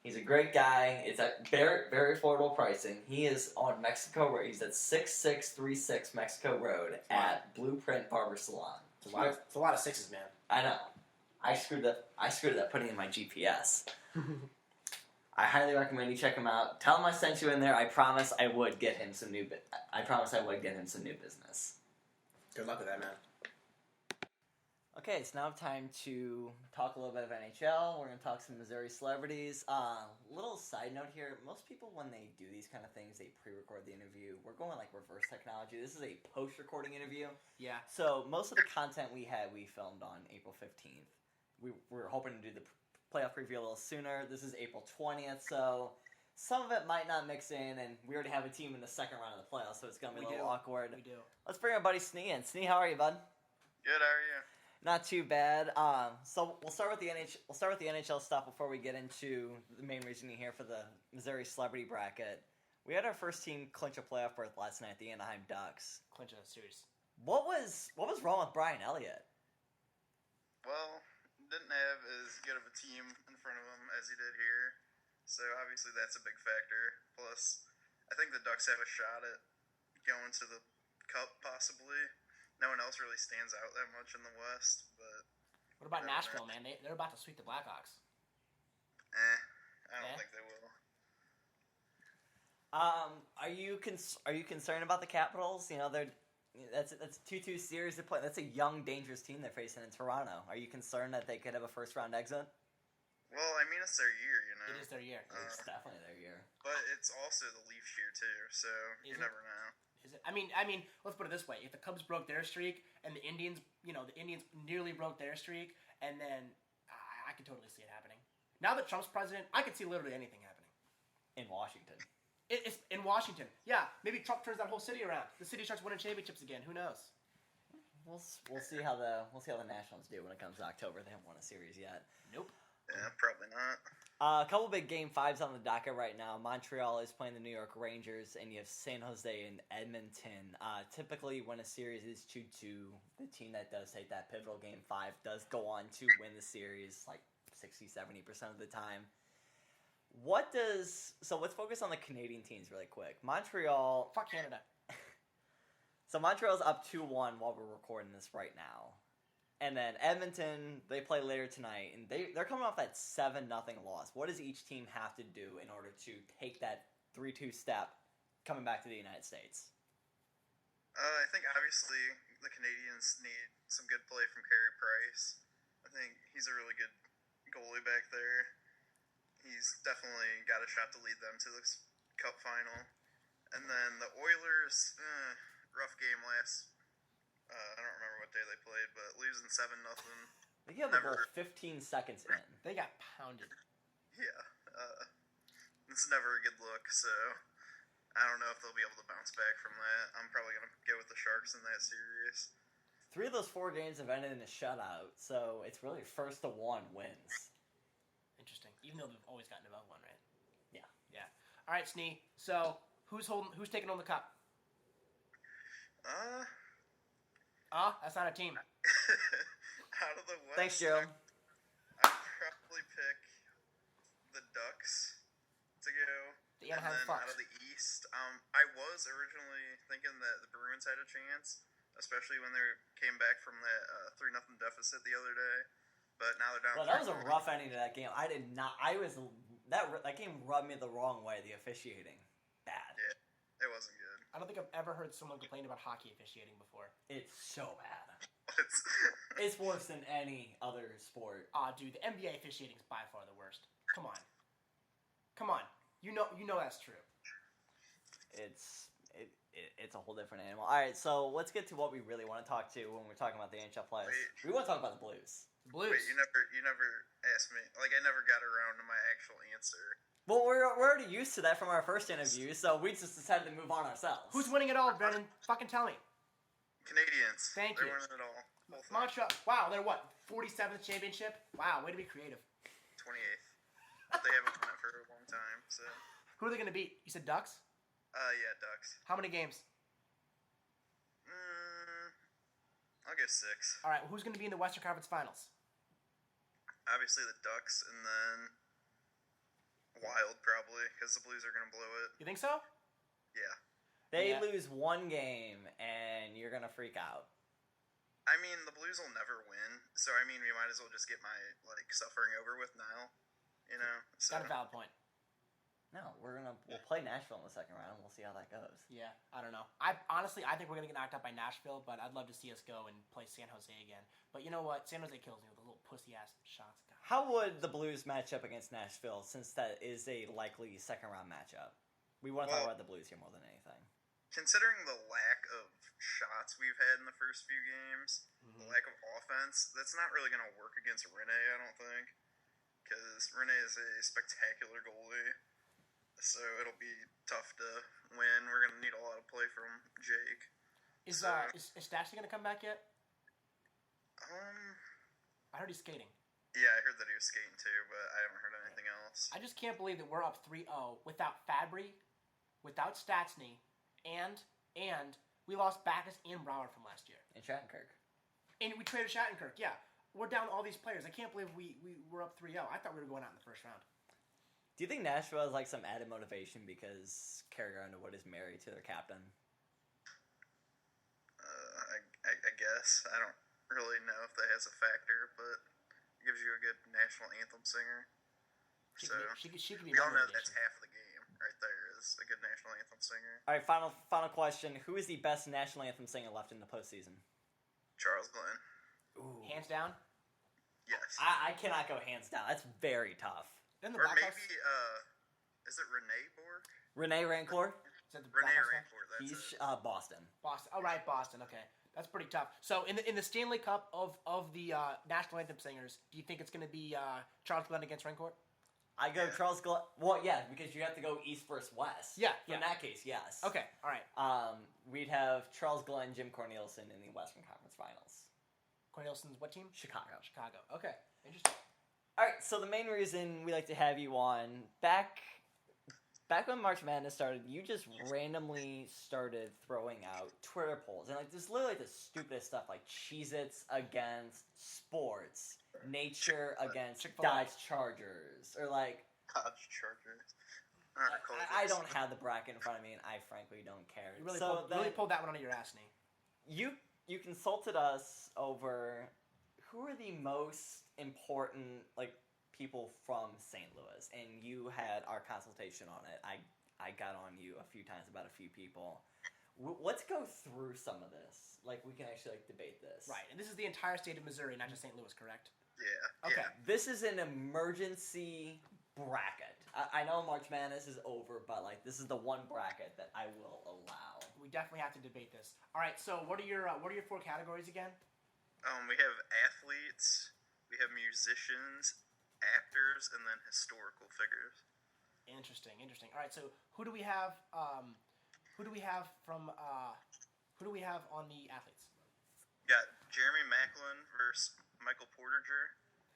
He's a great guy. It's at very, very affordable pricing. He is on Mexico Road. He's at 6636 Mexico Road at Blueprint Barber Salon. It's a lot of sixes, man. I know. I screwed up putting in my GPS. I highly recommend you check him out. Tell him I sent you in there. I promise I would get him some new business. Good luck with that, man. Okay, it's now time to talk a little bit of NHL. We're going to talk some Missouri celebrities. Little side note here. Most people, when they do these kind of things, they pre-record the interview. We're going like reverse technology. This is a post-recording interview. Yeah. So most of the content we filmed on April 15th. We were hoping to do the playoff preview a little sooner. This is April 20th, so some of it might not mix in, and we already have a team in the second round of the playoffs, so it's going to be a little awkward. We do. Let's bring our buddy Snee in. Snee, how are you, bud? Good, how are you? Not too bad. So we'll start with the NHL stuff before we get into the main reason you're here for the Missouri celebrity bracket. We had our first team clinch a playoff berth last night at the Anaheim Ducks. Clinch a series. What was wrong with Brian Elliott? Well, didn't have as good of a team in front of him as he did here, so obviously that's a big factor. Plus, I think the Ducks have a shot at going to the Cup, possibly. No one else really stands out that much in the West, but... What about Nashville, man? They're about to sweep the Blackhawks. I don't think they will. Are you concerned about the Capitals? You know, that's a 2-2 series to play. That's a young, dangerous team they're facing in Toronto. Are you concerned that they could have a first-round exit? Well, I mean, it's their year, you know. It is their year. It's definitely their year. But it's also the Leafs' year, too, so you never know. Is it? I mean, let's put it this way: if the Cubs broke their streak and the Indians nearly broke their streak, and then I could totally see it happening. Now that Trump's president, I could see literally anything happening. In Washington. It's in Washington. Yeah, maybe Trump turns that whole city around. The city starts winning championships again. Who knows? We'll see how the Nationals do when it comes to October. They haven't won a series yet. Nope. Yeah, probably not. A couple big Game 5s on the docket right now. Montreal is playing the New York Rangers, and you have San Jose and Edmonton. Typically, when a series is 2-2, the team that does take that pivotal Game 5 does go on to win the series like 60-70% of the time. So let's focus on the Canadian teams really quick. Montreal... Fuck Canada. So Montreal's up 2-1 while we're recording this right now. And then Edmonton, they play later tonight, and they're coming off that 7-0 loss. What does each team have to do in order to take that 3-2 step coming back to the United States? I think obviously the Canadians need some good play from Carey Price. I think he's a really good goalie back there. He's definitely got a shot to lead them to this Cup final. And then the Oilers, rough game last. I don't remember what day they played, but losing 7-0. They gave the goal 15 seconds in. They got pounded. Yeah, it's never a good look. So I don't know if they'll be able to bounce back from that. I'm probably gonna go with the Sharks in that series. 3 of those 4 games have ended in a shutout, so it's really first to 1 wins. Interesting. Even though they've always gotten above 1, right? Yeah. Yeah. All right, Snee. So who's taking on the Cup? That's not a team. Out of the West. Thanks, Joe. I'd probably pick the Ducks to go. The Anaheim and then Fox. out of the East, I was originally thinking that the Bruins had a chance, especially when they came back from that 3-0 deficit the other day. But now they're down. Well, that was a rough ending to that game. That game rubbed me the wrong way. The officiating, bad. Yeah, it wasn't good. I don't think I've ever heard someone complain about hockey officiating before. It's so bad. It's worse than any other sport. Dude, the NBA officiating is by far the worst. Come on. You know that's true. It's a whole different animal. All right, so let's get to what we really want to talk to when we're talking about the NHL Playoffs. We want to talk about the Blues. Blues. Wait, you never asked me. Like, I never got around to my actual answer. Well, we're already used to that from our first interview, so we just decided to move on ourselves. Who's winning it all, Brennan? Fucking tell me. Canadians. Thank They're you. winning it all. Both Montreal. Wow, they're what? 47th championship? Wow, way to be creative. 28th. They haven't won it for a long time, so. Who are they going to beat? You said Ducks? Yeah, Ducks. How many games? I'll go 6. All right, who's going to be in the Western Conference Finals? Obviously the Ducks, and then Wild probably, because the Blues are going to blow it. You think so? Yeah. They lose 1 game, and you're going to freak out. I mean, the Blues will never win, so I mean, we might as well just get my suffering over with now. You know, so Got a valid point. No, we'll play Nashville in the second round. We'll see how that goes. Yeah, I don't know. I think we're gonna get knocked out by Nashville, but I'd love to see us go and play San Jose again. But you know what? San Jose kills me with the little pussy ass shots. God. How would the Blues match up against Nashville, since that is a likely second round matchup? We want to talk about the Blues here more than anything. Considering the lack of shots we've had in the first few games, the lack of offense, that's not really going to work against Rene, I don't think. Because Rene is a spectacular goalie. So it'll be tough to win. We're going to need a lot of play from Jake. Is Stashny going to come back yet? I heard he's skating. Yeah, I heard that he was skating too, but I haven't heard anything else. I just can't believe that we're up 3-0 without Fabry, without Stastny, and we lost Backus and Brouwer from last year. And Shattenkirk. And we traded Shattenkirk, yeah. We're down all these players. I can't believe we were up 3-0. I thought we were going out in the first round. Do you think Nashville has like some added motivation because Carrier Underwood is married to their captain? I guess. I don't really know if that has a factor, but it gives you a good national anthem singer. She could be we all know that's half the game right there is a good national anthem singer. All right, final question. Who is the best national anthem singer left in the postseason? Charles Glenn. Ooh. Hands down? Yes. I cannot go hands down. That's very tough. Or maybe, is it Rene Borg? Rene Rancourt? Is that the Rene Blackhawks guy? Rancourt, that's He's it. Boston. Boston. Oh, right, Boston. Okay. That's pretty tough. So in the Stanley Cup of the national anthem singers, do you think it's going to be Charles Glenn against Rancourt? I go Charles Glenn. Well, yeah, because you have to go east versus west. Yeah. In that case, yes. Okay. All right. We'd have Charles Glenn, Jim Cornelison in the Western Conference Finals. Cornelson's what team? Chicago. Chicago. Okay. Interesting. All right, so the main reason we like to have you on, back when March Madness started, you just randomly started throwing out Twitter polls. And, like, this is literally the stupidest stuff, like Cheez-Its against sports, nature against Chick-fil-A. Dodge Chargers, or, like... Dodge Chargers. I don't have the bracket in front of me, and I frankly don't care. You really pulled that one out of your ass, Nate. You consulted us over who are the most important, like, people from St. Louis, and you had our consultation on it. I got on you a few times about a few people. Let's go through some of this. Like, we can actually, like, debate this. Right, and this is the entire state of Missouri, not just St. Louis, correct? Yeah. Okay. Yeah. This is an emergency bracket. I know March Madness is over, but, like, this is the one bracket that I will allow. We definitely have to debate this. All right, so what are your 4 categories again? We have athletes, we have musicians, actors, and then historical figures. Interesting. All right, so who do we have? Who do we have on the athletes? Got Jeremy Macklin versus Michael Porter.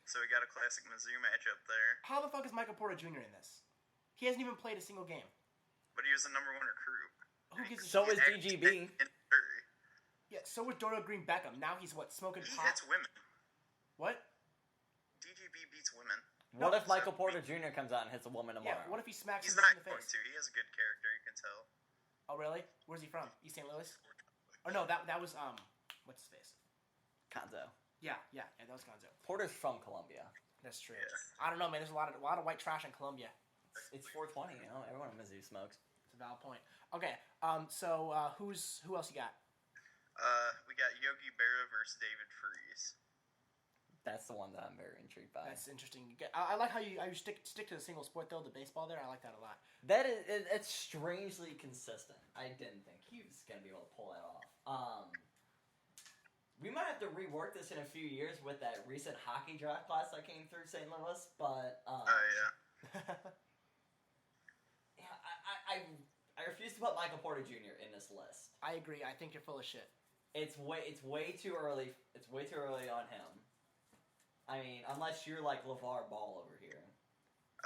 So we got a classic Mizzou matchup there. How the fuck is Michael Porter Jr. in this? He hasn't even played a single game. But he was the number 1 recruit. Who gives a So shit? is DGB. Yeah, so was Dorial Green Beckham. Now he's what, smoking He pot? hits women. What? DGB beats women. What if Michael Porter Jr. comes out and hits a woman tomorrow? Yeah, what if he smacks He's him not in the going face? to. He has a good character, you can tell. Oh, really? Where's he from? East St. Louis? Oh, no, that was, what's his face? Konzo. Yeah, that was Gonzo. Porter's from Columbia. That's true. Yeah. I don't know, man. There's a lot of white trash in Columbia. It's 420, you know? Everyone in Mizzou smokes. It's a valid point. Okay, so who else you got? We got Yogi Berra versus David Freese. That's the one that I'm very intrigued by. That's interesting. I like how you stick to the single sport though, the baseball there. I like that a lot. It's strangely consistent. I didn't think he was gonna be able to pull that off. We might have to rework this in a few years with that recent hockey draft class that came through St. Louis, but Yeah. yeah, I refuse to put Michael Porter Jr. in this list. I agree. I think you're full of shit. It's way too early. It's way too early on him. I mean, unless you're like LeVar Ball over here.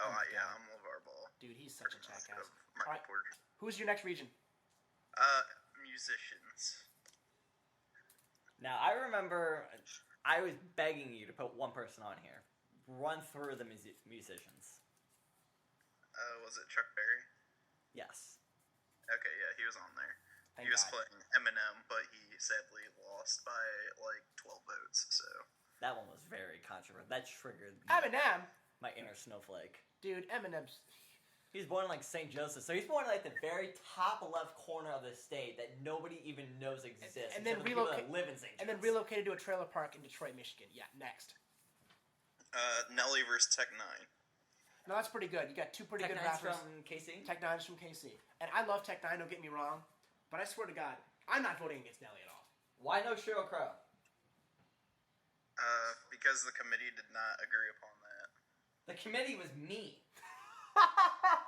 Oh, yeah, I'm LeVar Ball. Dude, he's such a jackass. Michael All right. Porter. Who's your next region? Musicians. Now, I remember I was begging you to put one person on here. Run through the musicians. Was it Chuck Berry? Yes. Okay, yeah, he was on there. Thank he was God. playing Eminem, but he sadly lost by like 12 votes. So That one was very controversial. That triggered Eminem, my inner snowflake. dude. Eminem's. He's born in like St. Joseph, so he's born in like the very top left corner of the state that nobody even knows exists. And then except for the people relocate- that live in St. Joseph. And then relocated to a trailer park in Detroit, Michigan. Yeah, next. Nelly versus Tech 9. No, that's pretty good. You got two pretty Tech good Nine's rappers. from KC. Tech Nine is from KC. And I love Tech Nine, don't get me wrong. But I swear to God, I'm not voting against Nelly at all. Why no Sheryl Crow? Because the committee did not agree upon that. The committee was me.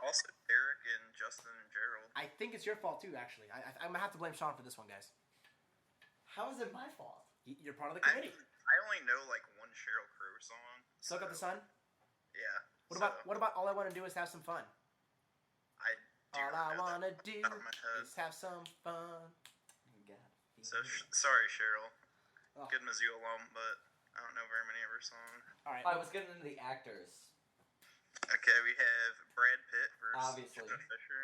Also, Derek and Justin and Gerald. I think it's your fault too, actually. I'm going to have to blame Sean for this one, guys. How is it my fault? You're part of the I committee. only know like one Sheryl Crow song. Soak up the sun? Yeah. What about all I want to do is have some fun? I do All I know want to that do out of my head. is have some fun. So sorry, Cheryl. Oh. Good Mizzou alum, but I don't know very many of her songs. All right. I was getting into the actors. Okay, we have Brad Pitt versus Obviously. Jenna Fisher.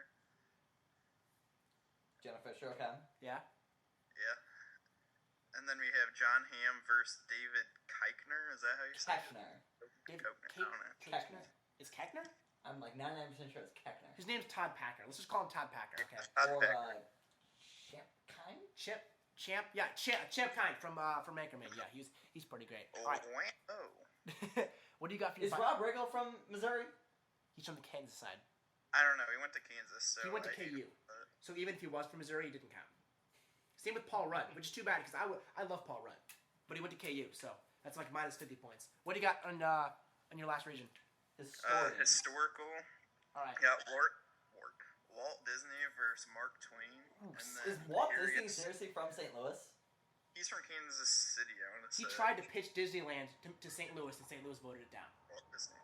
Jenna Fisher, okay. Yeah? Yeah. And then we have John Hamm versus David Koechner. Is that how you say it? Keckner. David Koechner, I don't know. Keckner. Is Keckner? I'm like 99% sure it's Keckner. His name's Todd Packer. Let's just call him Todd Packer, okay? Or, Champ Kind? Champ Kind from Anchorman. Yeah, he's pretty great. All right. Oh. What do you got for your Is Rob Riggle from Missouri? He's from the Kansas side. I don't know. He went to Kansas, so He went to KU. So even if he was from Missouri, he didn't count. Same with Paul Rudd, which is too bad because I love Paul Rudd, but he went to KU, so that's like minus 50 points. What do you got on your last region? Historical. All right. Yeah, Walt Disney versus Mark Twain. And then Is Walt Disney Harriet- seriously from St. Louis? He's from Kansas City, I want to He say. tried to pitch Disneyland to St. Louis, and St. Louis voted it down. Walt Disney.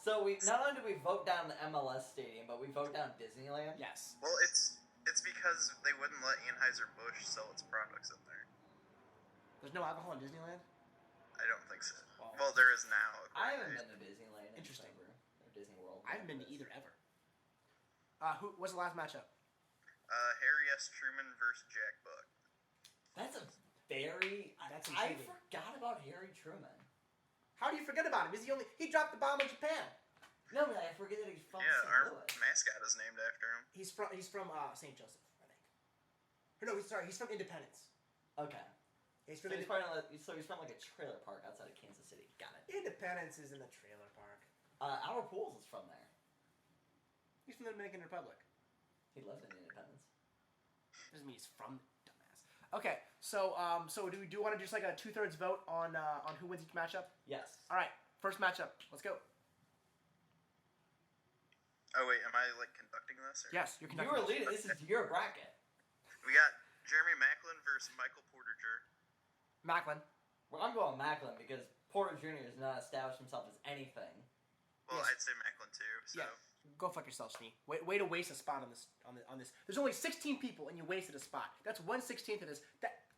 So we not only did we vote down the MLS stadium, but we vote down Disneyland. Yes. Well, it's because they wouldn't let Anheuser-Busch sell its products in there. There's no alcohol in Disneyland? I don't think so. Well, Well, there is now. I haven't been to Disneyland. in Interesting. forever, or Disney World. I haven't been to either ever. What's the last matchup? Harry S. Truman versus Jack Buck. That's a very. That's I intriguing. forgot about Harry Truman. How do you forget about him? He dropped the bomb on Japan. No, but I forget that he's from Yeah, St. our Louis. mascot is named after him. He's from St. Joseph, I think. Or no, he's from Independence. Okay. He's So from he's, probably like, so he's from like a trailer park outside of Kansas City. Got it. Independence is in the trailer park. Our Pools is from there. He's from the Dominican Republic. He lives in Independence. Doesn't mean he's from dumbass. Okay, so do you want to just like a 2/3 vote on who wins each matchup? Yes. All right, first matchup. Let's go. Oh wait, am I like conducting this? Or? Yes, you're You conducting. were leading. This is your bracket. We got Jeremy Macklin versus Michael Porter Jr. Macklin. Well, I'm going Macklin because Porter Jr. has not established himself as anything. Well, Yes. I'd say Macklin too. So Yeah. Go fuck yourself, Snee. Way to waste a spot on this. There's only 16 people and you wasted a spot. That's 1/16 of this.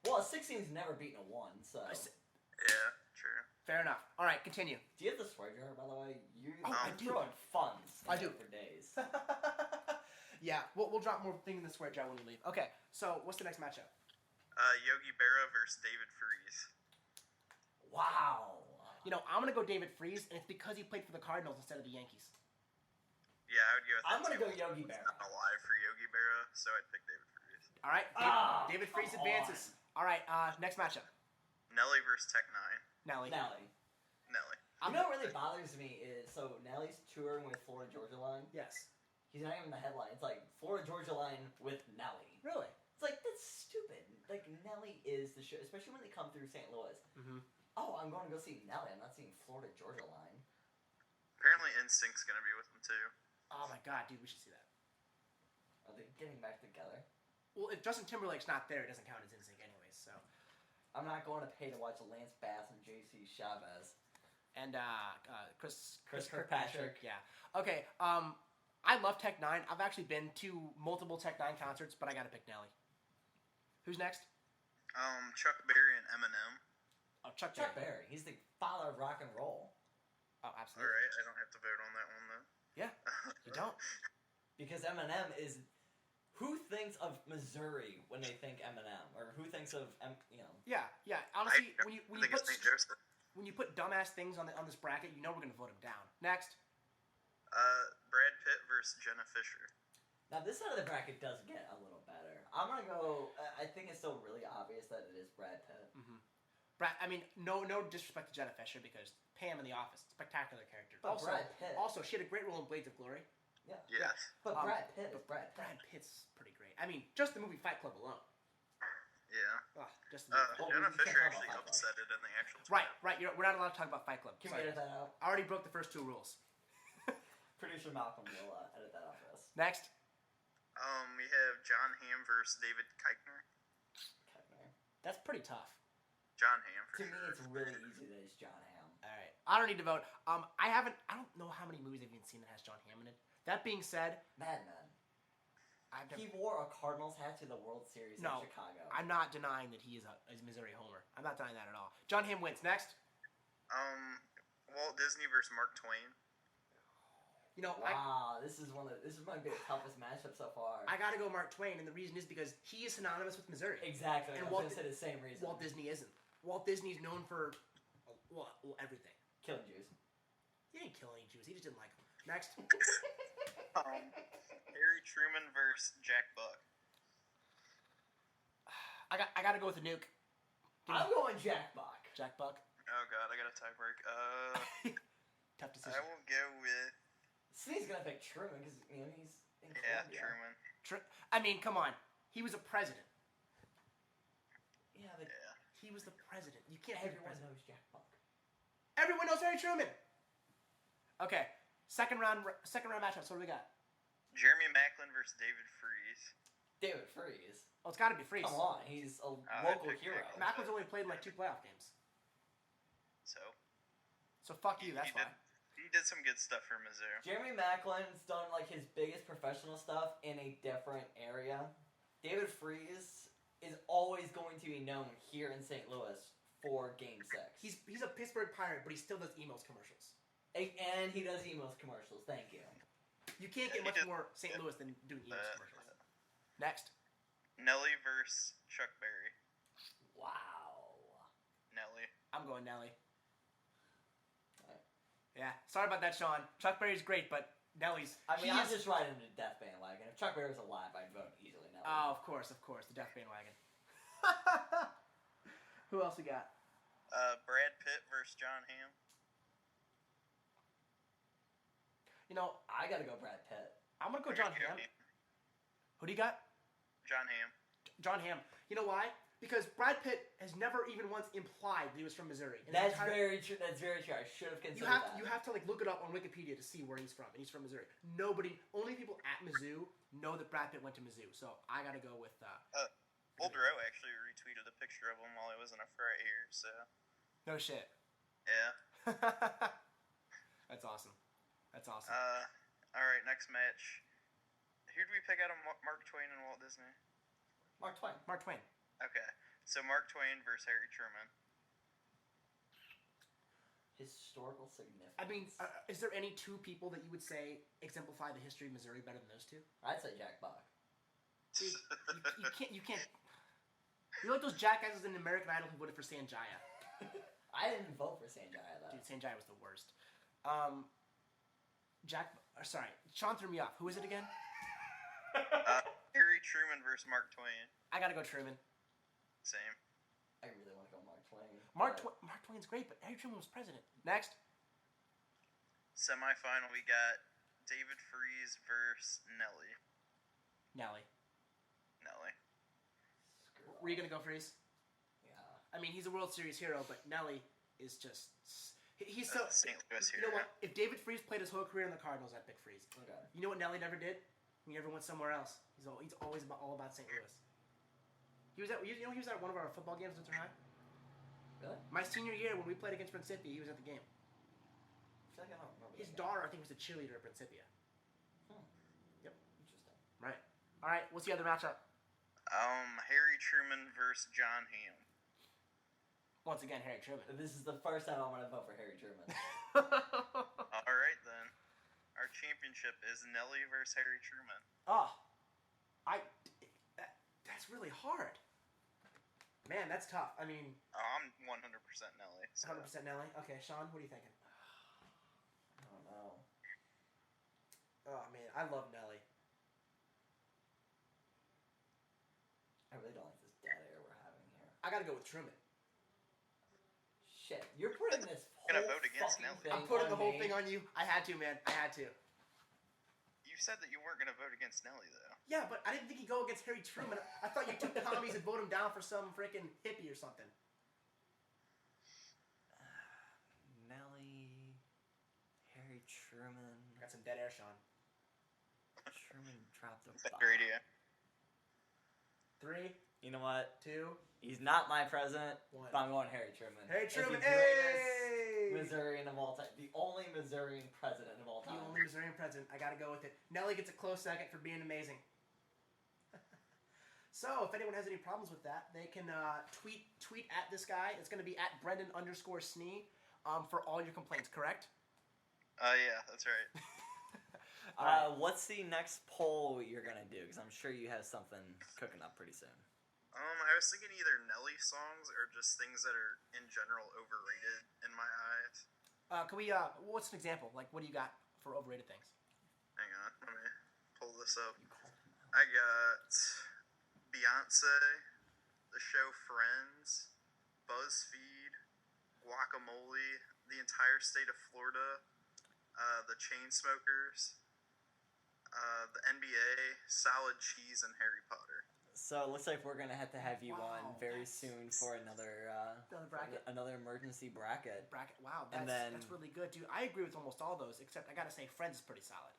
Well, a 16's never beaten a 1, so. yeah, true. Fair enough. All right, continue. Do you have the swear jar, by the way? You're I do. throwing funds. I do. For days. Yeah, we'll drop more thing in the swear jar when we leave. Okay, so what's the next matchup? Yogi Berra versus David Freeze. Wow. You know, I'm gonna go David Freeze, and it's because he played for the Cardinals instead of the Yankees. Yeah, I would go with that I'm gonna too. go Yogi He's Berra. not alive for Yogi Berra, so I'd pick David Freeze. All right, David Freeze come advances. All right, next matchup. Nelly versus Tech 9. Nelly. Nelly. Nelly. You know what really bothers me is, so Nelly's touring with Florida Georgia Line. Yes. He's not even the headline. It's like Florida Georgia Line with Nelly. Really? It's like, that's stupid. Like, Nelly is the show, especially when they come through St. Louis. Mm-hmm. Oh, I'm going to go see Nelly. I'm not seeing Florida Georgia Line. Apparently NSYNC's gonna be with them too. Oh my god, dude, we should see that. Are they getting back together? Well, if Justin Timberlake's not there, it doesn't count as NSYNC anyways. So. I'm not going to pay to watch Lance Bass and J.C. Chavez. And Chris Kirkpatrick. Yeah. Okay. I love Tech Nine. I've actually been to multiple Tech Nine concerts, but I gotta pick Nelly. Who's next? Chuck Berry and Eminem. Oh, Chuck Chuck Berry. Berry. He's the father of rock and roll. Oh, absolutely. Alright, I don't have to vote on that one though. Yeah. You don't. Because Eminem is... Who thinks of Missouri when they think M&M, or who thinks of Yeah. Honestly, I when you think it's St. Joseph. when you put dumbass things on this bracket, you know we're gonna vote them down. Next. Brad Pitt versus Jenna Fisher. Now this side of the bracket does get a little better. I'm gonna go. I think it's still really obvious that it is Brad Pitt. Mm-hmm. Brad, I mean, no disrespect to Jenna Fisher because Pam in The Office, spectacular character. But Brad Pitt. Also, she had a great role in Blades of Glory. Yeah. Yes. But Brad Pitt is Brad Pitt. Brad Pitt's pretty great. I mean, just the movie Fight Club alone. Yeah. Oh, just the movie. Jenna we can't Fisher talk actually about Fight upset it in the actual. Right. We're not allowed to talk about Fight Club. Can Sorry. we edit that out? I already broke the first 2 rules. Producer Malcolm will edit that out for us. Next. We have John Hamm versus David Keichner. That's pretty tough. John Hamm for To sure. me, it's really easy that it's John Hamm. All right. I don't need to vote. I don't know how many movies I've even seen that has John Hamm in it. That being said, Mad Men. He wore a Cardinals hat to the World Series in Chicago. I'm not denying that he is a Missouri homer. I'm not denying that at all. John Hamm wins. Next. Walt Disney versus Mark Twain. You know, wow, this might be the toughest matchup so far. I gotta go Mark Twain, and the reason is because he is synonymous with Missouri. Exactly. And I was going to say the same reason. Walt Disney isn't. Walt Disney's known for everything. Killing Jews. He didn't kill any Jews. He just didn't like them. Next. Harry Truman versus Jack Buck. I gotta go with the nuke. I'm going Jack Buck. Jack Buck. Oh God, I got a tie break. Tough decision. I will go with. Snee's gonna pick Truman because he's in Columbia. Truman. I mean, come on. He was a president. Yeah, but he was the president. You can't pick the everyone president. knows Jack Buck. Everyone knows Harry Truman. Okay, second round matchups. What do we got? Jeremy Maclin versus David Freese. David Freese. Oh, it's got to be Freese. Come on, he's a I local picked hero. Maclin. Macklin's only played in like 2 playoff games. So fuck you. That's why. He did some good stuff for Mizzou. Jeremy Macklin's done like his biggest professional stuff in a different area. David Freese is always going to be known here in St. Louis for Game 6. He's a Pittsburgh Pirate, but he still does emails commercials. And he does emos commercials. Thank you. You can't get much more St. Louis than doing emails commercials. Next. Nelly versus Chuck Berry. Wow. Nelly. I'm going Nelly. Right. Yeah. Sorry about that, Sean. Chuck Berry's great, but Nelly's... I'm just riding the death bandwagon. If Chuck Berry was alive, I'd vote easily Nelly. Oh, of course. The death bandwagon. Who else we got? Brad Pitt versus John Hamm. You know, I gotta go Brad Pitt. I'm going to go John Hamm. Who do you got? John Hamm. John Hamm. You know why? Because Brad Pitt has never even once implied that he was from Missouri. That's very true. That's very true. I should have considered that. You have to like look it up on Wikipedia to see where he's from, and he's from Missouri. Only people at Mizzou know that Brad Pitt went to Mizzou. So I got to go with. Bouldereau actually retweeted a picture of him while he was in a frat here. So. No shit. Yeah. That's awesome. All right, next match. Who do we pick out of Mark Twain and Walt Disney? Mark Twain. Okay, so Mark Twain versus Harry Truman. Historical significance. I mean, is there any 2 people that you would say exemplify the history of Missouri better than those 2? I'd say Jack Buck. Dude, you can't. You're like those jackasses in American Idol who voted for Sanjaya. I didn't vote for Sanjaya though. Dude, Sanjaya was the worst. Sean threw me off. Who is it again? Harry Truman versus Mark Twain. I gotta go Truman. Same. I really want to go Mark Twain. Mark Twain's great, but Harry Truman was president. Next. Semifinal, we got David Freese versus Nelly. Nelly. Screw Were you gonna go Freeze? Yeah. I mean, he's a World Series hero, but Nelly is just... He's so... St. Louis hero. You know what? If David Freese played his whole career in the Cardinals, I'd pick Freese. Okay. You know what Nelly never did? He never went somewhere else. He's always all about St. Louis. He was at one of our football games at Winter High. Really? My senior year, when we played against Principia, he was at the game. I feel like I don't remember. His daughter, I think, was a cheerleader at Principia. Yep. Interesting. Right. All right. What's the other matchup? Harry Truman versus John Hamm. Once again, Harry Truman. This is the first time I'm going to vote for Harry Truman. All right then. Our championship is Nelly versus Harry Truman. Oh, That's really hard. Man, that's tough. I mean, I'm 100% Nelly. So. 100% Nelly. Okay, Sean, what are you thinking? I don't know. Oh man, I love Nelly. I really don't like this dead air we're having here. I gotta go with Truman. Shit, you're putting this Gonna whole vote against fucking Nelly. thing I'm putting on the whole me. thing on you. I had to, man. I had to. You said that you weren't gonna vote against Nelly though. Yeah, but I didn't think he'd go against Harry Truman. I thought you took commies and vote him down for some freaking hippie or something. Nelly, Harry Truman. Got some dead air, Sean. Truman dropped a That's bomb. your idea. 3, You know what? 2, He's not my president, 1. but I'm going Harry Truman. Harry As Truman, the hey! greatest Missourian of all time. The only Missourian president of all The time. only Missourian president. I gotta go with it. Nelly gets a close second for being amazing. So, if anyone has any problems with that, they can tweet at this guy. It's going to be at Brendan_Snee for all your complaints, correct? Yeah, that's right. All right. What's the next poll you're going to do? Because I'm sure you have something cooking up pretty soon. I was thinking either Nelly songs or just things that are in general overrated in my eyes. Can we? What's an example? Like, what do you got for overrated things? Hang on, let me pull this up. You called him out. I got Beyonce, the show Friends, BuzzFeed, Guacamole, the entire state of Florida, the Chainsmokers, the NBA, Solid Cheese, and Harry Potter. So it looks like we're going to have you Wow, on very that's- soon for another bracket. another emergency bracket. Bracket. Wow, And that's then- really good, dude. I agree with almost all those, except I gotta say, Friends is pretty solid.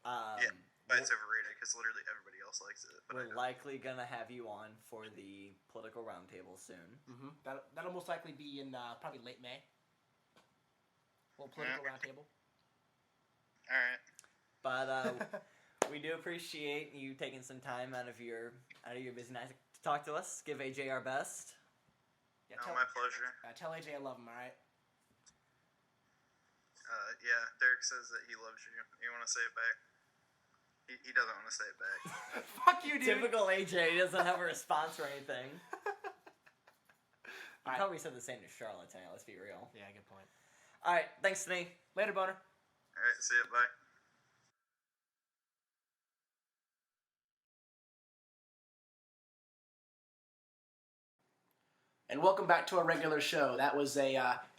Yeah, but it's overrated because literally everybody else likes it. But I We're don't. likely going to have you on for the political roundtable soon. Mm-hmm. That'll most likely be in probably late May. Little political roundtable. All right. But we do appreciate you taking some time out of your busy night to talk to us. Give AJ our best. Yeah, Oh, my pleasure. tell AJ I love him, alright? Yeah, Derek says that he loves you. You want to say it back? He doesn't want to say it back. Fuck you, dude! Typical AJ, he doesn't have a response or anything. You Alright. probably said the same to Charlotte tonight, let's be real. Yeah, good point. Alright, thanks to me. Later, boner. All right, see you. Bye. And welcome back to our regular show. That was an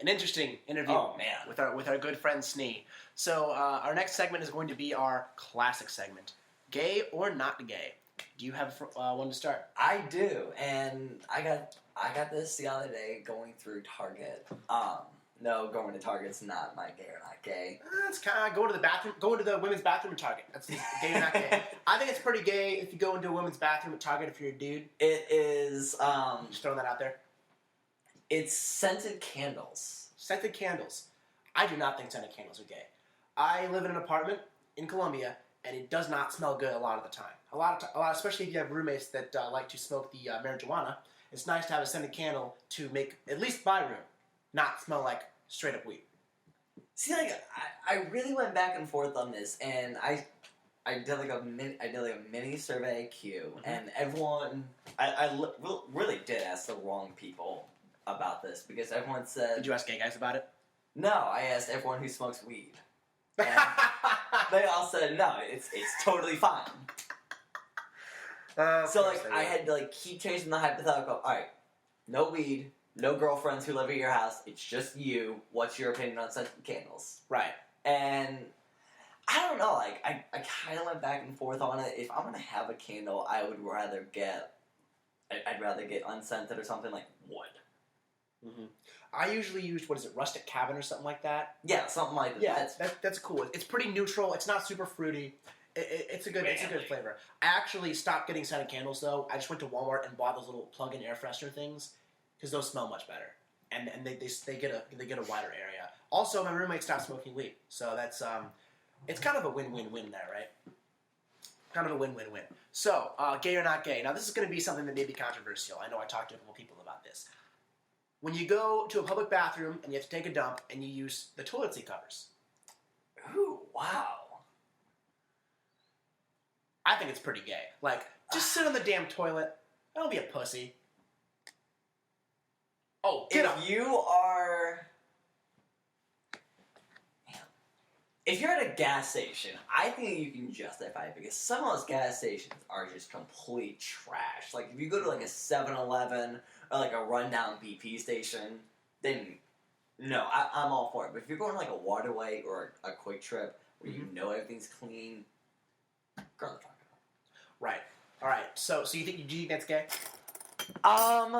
interesting interview Oh, man. with our good friend Snee. So our next segment is going to be our classic segment, Gay or Not Gay. Do you have one to start? I do, and I got this the other day going through Target. No, going to Target's not my gay or not gay. It's kind of go to the bathroom, go into the women's bathroom at Target. That's gay or not gay. I think it's pretty gay if you go into a women's bathroom at Target if you're a dude. It is, Just throwing that out there. it's scented candles. Scented candles. I do not think scented candles are gay. I live in an apartment in Columbia, and it does not smell good a lot of the time. A lot, especially if you have roommates that like to smoke the marijuana. It's nice to have a scented candle to make at least my room not smell like straight up weed. See, like, I really went back and forth on this, and I did like a mini survey IQ, and everyone, really did ask the wrong people about this, because everyone said, Did you ask gay guys about it? no, I asked everyone who smokes weed. And they all said, no, it's totally fine. So, like, I had to, like, keep changing the hypothetical. Alright, no weed, no girlfriends who live at your house, it's just you. What's your opinion on scented candles? Right. And I don't know, like, I kind of went back and forth on it. If I'm going to have a candle, I would rather get, I'd rather get unscented or something like wood. Mm-hmm. I usually use, what is it, rustic cabin or something like that? Yeah, something like that. Yeah, that's cool. It's pretty neutral. It's not super fruity. It's a good flavor. I actually stopped getting scented candles though. I just went to Walmart and bought those little plug-in air freshener things because those smell much better and they get a wider area. Also, my roommate stopped smoking weed, so that's it's kind of a win-win-win there, right? Kind of a win-win-win. So, gay or not gay? Now, this is going to be something that may be controversial. I know I talked to a couple people about this. When you go to a public bathroom and you have to take a dump and you use the toilet seat covers. Ooh, wow. I think it's pretty gay. Like, just sit on the damn toilet. Don't be a pussy. Oh, get up. If you are... If you're at a gas station, I think you can justify it because some of those gas stations are just complete trash. Like, if you go to, like, a 7-Eleven or, like, a rundown BP station, then, no, I'm all for it. But if you're going to, like, a Waterway or a Quick Trip where you know everything's clean, girl, the fuck up. Right. All right. So do you think that's gay? I'm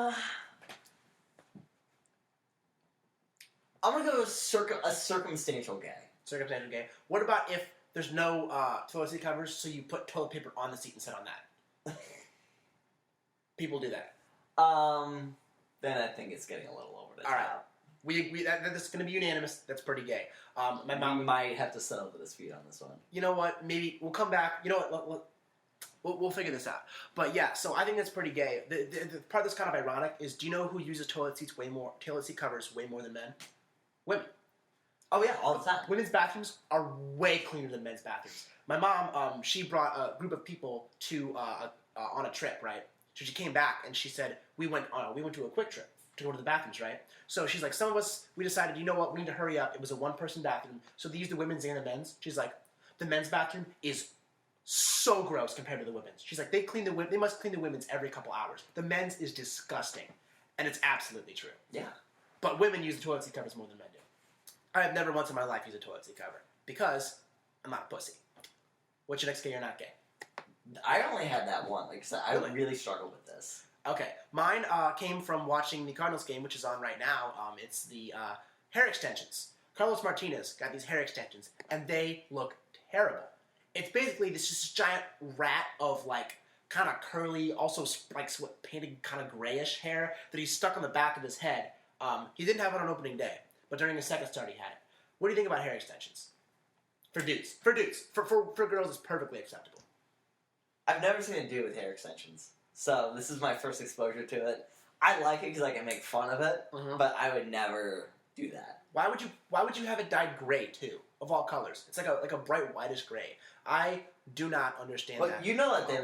gonna go with a circumstantial gay. Circumstantial gay. What about if there's no toilet seat covers, so you put toilet paper on the seat and sit on that? People do that. Then I think it's getting a little over the top. All right. We that's going to be unanimous. That's pretty gay. My mom might have to settle with his feet on this one. You know what? Maybe we'll come back. You know what? We'll figure this out. But yeah, so I think that's pretty gay. The part that's kind of ironic is, do you know who uses toilet seat covers way more than men? Women. Oh yeah, all the time. Women's bathrooms are way cleaner than men's bathrooms. My mom, she brought a group of people to on a trip, right? So she came back and she said we went to a quick trip to go to the bathrooms, right? So she's like, some of us, we decided, you know what, we need to hurry up. It was a one-person bathroom, so they used the women's and the men's. She's like, the men's bathroom is so gross compared to the women's. She's like, they must clean the women's every couple hours. The men's is disgusting, and it's absolutely true. Yeah. But women use the toilet seat covers more than men do. I have never once in my life used a toilet seat cover because I'm not a pussy. What's your next gay or not gay? I only had that one. Like I said, I Really? really struggled with this. Okay, mine came from watching the Cardinals game, which is on right now. It's the hair extensions. Carlos Martinez got these hair extensions, and they look terrible. It's basically this just giant rat of like kind of curly, also like painted kind of grayish hair that he's stuck on the back of his head. He didn't have it on opening day, but during his second start he had it. What do you think about hair extensions? For dudes. For girls it's perfectly acceptable. I've never seen a dude with hair extensions, so this is my first exposure to it. I like it because I can make fun of it, but I would never do that. Why would you have it dyed gray too? Of all colors, it's like a bright whitish gray. I do not understand that. But you know that they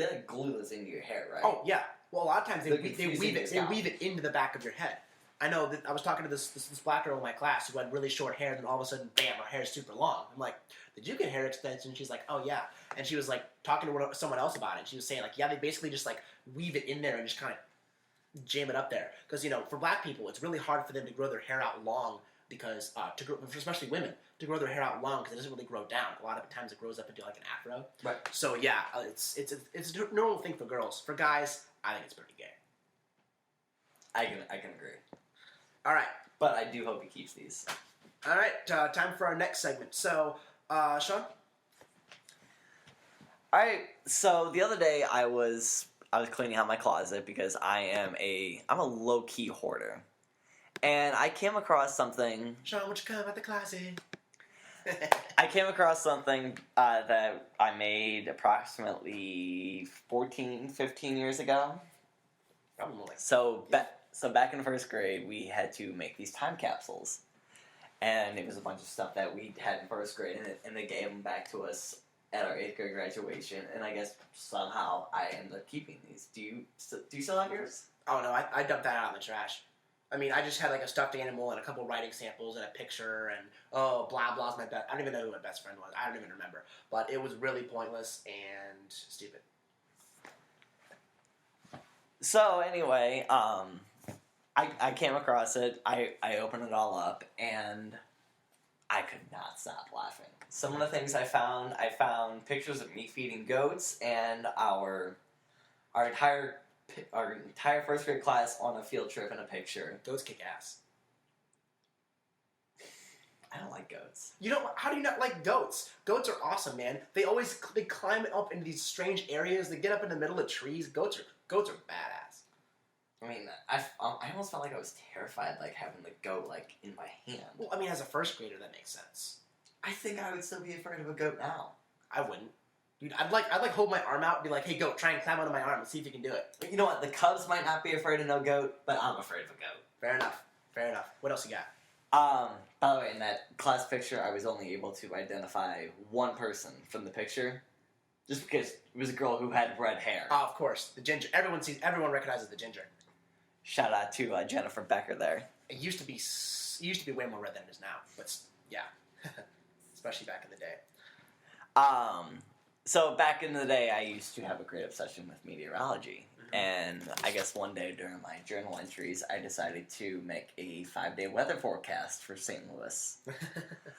like glue this into your hair, right? Oh yeah. Well, a lot of times they weave it into the back of your head. I know that I was talking to this black girl in my class who had really short hair, and all of a sudden, bam, her hair's super long. I'm like, did you get hair extensions? She's like, oh yeah. And she was like talking to someone else about it. She was saying like, yeah, they basically just like weave it in there and just kind of jam it up there. Because for black people, it's really hard for them to grow their hair out long because especially women, to grow their hair out long because it doesn't really grow down. A lot of times it grows up into like an afro. Right. So yeah, it's a normal thing for girls. For guys, I think it's pretty gay. I can agree. All right. But I do hope he keeps these. All right, time for our next segment. So, Sean? Alright, so the other day I was cleaning out my closet because I'm a low-key hoarder. And I came across something... Sean, won't you come out the closet? I came across something that I made approximately 15 years ago. Probably more like... So back in first grade, we had to make these time capsules. And it was a bunch of stuff that we had in first grade, and they gave them back to us at our 8th grade graduation, and I guess somehow I ended up keeping these. Do you still have yours? Oh, no, I dumped that out in the trash. I mean, I just had like a stuffed animal and a couple writing samples and a picture, and blah blah's my best. I don't even know who my best friend was. I don't even remember. But it was really pointless and stupid. So anyway, I came across it. I opened it all up, and I could not stop laughing. Some of the things I found pictures of me feeding goats and our entire first grade class on a field trip in a picture. Goats kick ass. I don't like goats. How do you not like goats? Goats are awesome, man. They climb up into these strange areas. They get up in the middle of trees. Goats are badass. I mean, I almost felt like I was terrified, like having the goat like in my hand. Well, I mean, as a first grader, that makes sense. I think I would still be afraid of a goat now. I wouldn't. Dude, I'd like hold my arm out and be like, hey, goat, try and climb onto my arm and see if you can do it. You know what? The Cubs might not be afraid of no goat, but I'm afraid of a goat. Fair enough. What else you got? By the way, in that class picture, I was only able to identify one person from the picture, Just because it was a girl who had red hair. Oh, of course, the ginger. Everyone recognizes the ginger. Shout out to Jennifer Becker there. It used to be way more red than it is now, but yeah, especially back in the day. So back in the day, I used to have a great obsession with meteorology. And I guess one day during my journal entries, I decided to make a 5-day weather forecast for St. Louis.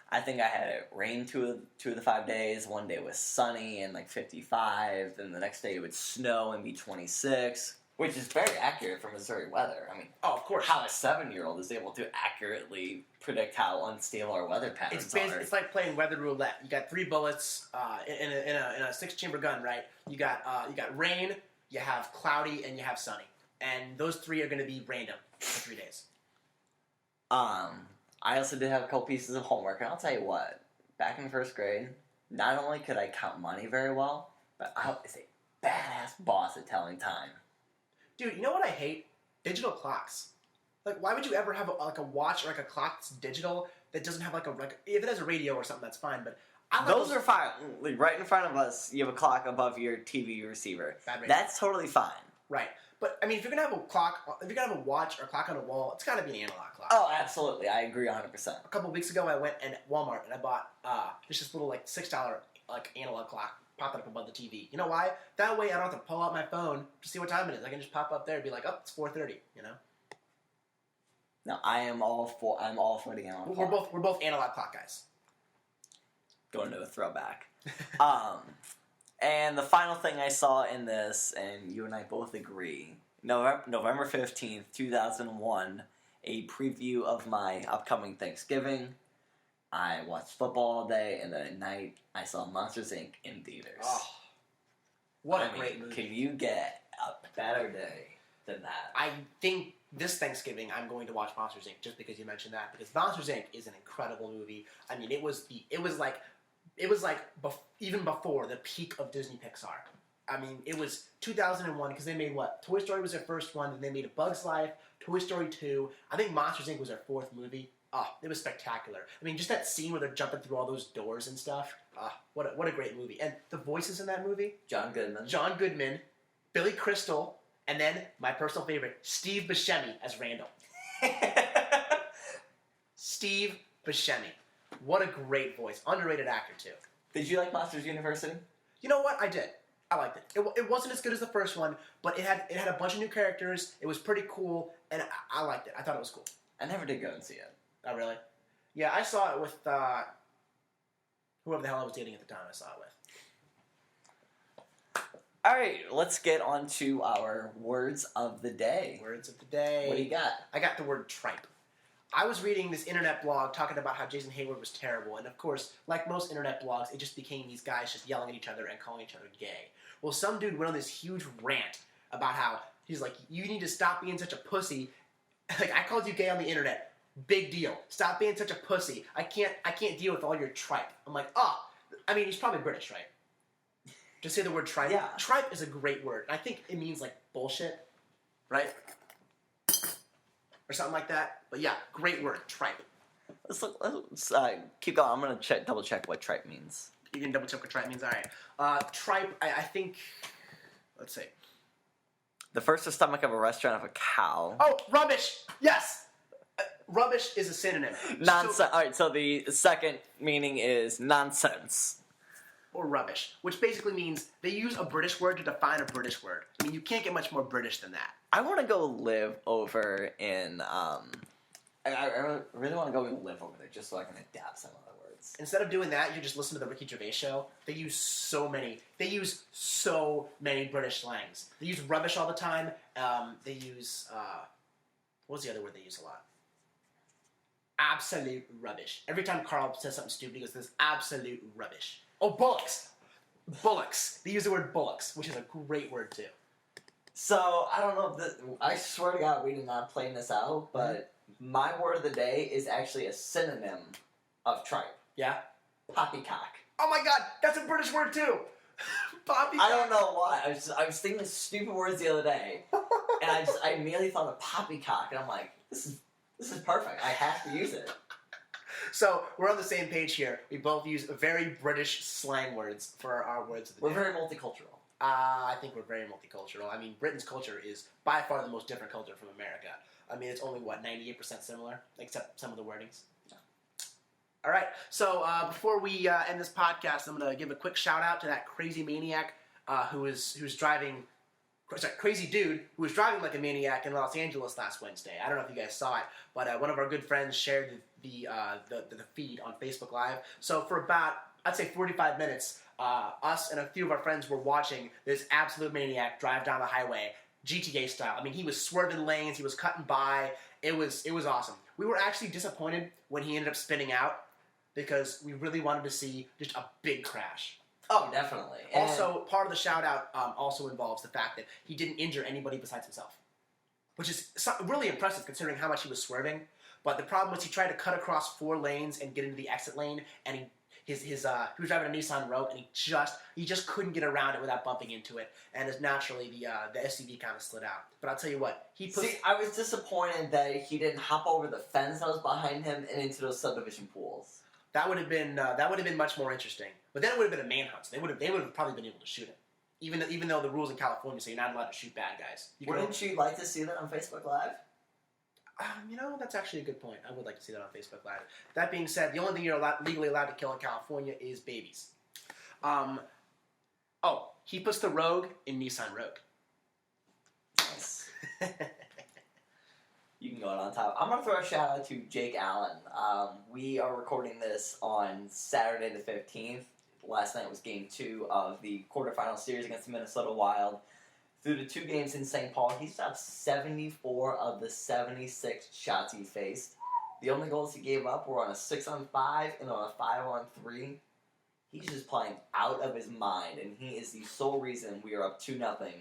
I think I had it rain two of the 5 days. One day was sunny and like 55. Then the next day it would snow and be 26, which is very accurate for Missouri weather. I mean, oh, of course, how a 7-year-old is able to accurately predict how unstable our weather patterns are. It's like playing weather roulette. You got 3 bullets in a 6-chamber gun, right? You got rain. You have cloudy, and you have sunny. And those 3 are going to be random for 3 days. I also did have a couple pieces of homework, and I'll tell you what. Back in 1st grade, not only could I count money very well, but I was a badass boss at telling time. Dude, you know what I hate? Digital clocks. Like, why would you ever have a watch or like a clock that's digital that doesn't have if it has a radio or something, that's fine, but those are fine. Like, right in front of us, you have a clock above your TV receiver. That's totally fine. Right. But, I mean, if you're going to have a clock, if you're going to have a watch or a clock on a wall, it's got to be an analog clock. Oh, absolutely. I agree 100%. A couple of weeks ago, I went at Walmart and I bought just this little, $6, analog clock popping up above the TV. You know why? That way I don't have to pull out my phone to see what time it is. I can just pop up there and be like, oh, it's 4:30, you know? No, I'm all for the analog clock. We're both analog clock guys. Going to a throwback. And the final thing I saw in this, and you and I both agree, November 15th, 2001, a preview of my upcoming Thanksgiving. I watched football all day, and then at night, I saw Monsters, Inc. in theaters. Oh, what a great movie. Can you get a better day than that? I think this Thanksgiving, I'm going to watch Monsters, Inc. just because you mentioned that, because Monsters, Inc. is an incredible movie. I mean, it was even before the peak of Disney Pixar. I mean, it was 2001 because they made what? Toy Story was their first one, and they made A Bug's Life, Toy Story 2. I think Monsters, Inc. was their 4th movie. It was spectacular. I mean, just that scene where they're jumping through all those doors and stuff. What a great movie. And the voices in that movie? John Goodman, Billy Crystal, and then my personal favorite, Steve Buscemi as Randall. Steve Buscemi. What a great voice. Underrated actor, too. Did you like Monsters University? You know what? I did. I liked it. It wasn't as good as the first one, but it had a bunch of new characters. It was pretty cool, and I liked it. I thought it was cool. I never did go and see it. Oh, really? Yeah, I saw it with whoever the hell I was dating at the time I saw it with. All right, let's get on to our words of the day. Words of the day. What do you got? I got the word tripe. I was reading this internet blog talking about how Jason Hayward was terrible, and of course, like most internet blogs, it just became these guys just yelling at each other and calling each other gay. Well, some dude went on this huge rant about how he's like, you need to stop being such a pussy. Like, I called you gay on the internet. Big deal. Stop being such a pussy. I can't deal with all your tripe. I'm like, I mean, he's probably British, right? Just say the word tripe. Yeah. Tripe is a great word. I think it means like bullshit, right? Or something like that. But yeah, great word, tripe. Let's keep going. I'm going to double check what tripe means. You can double check what tripe means? All right. Tripe, I think, let's see. The first is stomach of a restaurant of a cow. Oh, rubbish! Yes! Rubbish is a synonym. Nonsense. Alright, so the second meaning is nonsense. Or rubbish, which basically means they use a British word to define a British word. I mean, you can't get much more British than that. I want to go live over in, I really want to go live over there just so I can adapt some of the words. Instead of doing that, you just listen to the Ricky Gervais show. They use so many British slangs. They use rubbish all the time. They use, what's the other word they use a lot? Absolute rubbish. Every time Carl says something stupid, he goes, "This is absolute rubbish." Oh, bullocks. Bullocks. They use the word bullocks, which is a great word, too. So, I don't know, I swear to God we did not plan this out, but my word of the day is actually a synonym of tripe. Yeah? Poppycock. Oh my God, that's a British word, too. Poppycock. I don't know why. I was thinking of stupid words the other day, and I immediately thought of poppycock, and I'm like, this is perfect. I have to use it. So we're on the same page here. We both use very British slang words for our words of the We're day. very multicultural. I think we're very multicultural. I mean, Britain's culture is by far the most different culture from America. I mean, it's only, 98% similar, except some of the wordings. Yeah. All right, so before we end this podcast, I'm going to give a quick shout-out to that crazy maniac who's driving... Sorry, crazy dude who was driving like a maniac in Los Angeles last Wednesday. I don't know if you guys saw it, but one of our good friends shared the feed on Facebook Live. So for about, I'd say 45 minutes, us and a few of our friends were watching this absolute maniac drive down the highway, GTA style. I mean, he was swerving lanes, he was cutting by. It was awesome. We were actually disappointed when he ended up spinning out because we really wanted to see just a big crash. Oh, definitely. Also, part of the shout-out also involves the fact that he didn't injure anybody besides himself, which is really impressive considering how much he was swerving. But the problem was he tried to cut across 4 lanes and get into the exit lane, and he was driving a Nissan Rogue, and he just couldn't get around it without bumping into it, and as naturally the SUV kind of slid out. But I'll tell you what, I was disappointed that he didn't hop over the fence that was behind him and into those subdivision pools. That would have been much more interesting. But then it would have been a manhunt. So they would have probably been able to shoot him, even though the rules in California say you're not allowed to shoot bad guys. Wouldn't you like to see that on Facebook Live? That's actually a good point. I would like to see that on Facebook Live. That being said, the only thing you're legally allowed to kill in California is babies. He puts the Rogue in Nissan Rogue. Nice. You can go on top. I'm going to throw a shout out to Jake Allen. We are recording this on Saturday the 15th. Last night was game 2 of the quarterfinal series against the Minnesota Wild. Through the 2 games in St. Paul, he stopped 74 of the 76 shots he faced. The only goals he gave up were on a 6-on-5 and on a 5-on-3. He's just playing out of his mind, and he is the sole reason we are up 2-0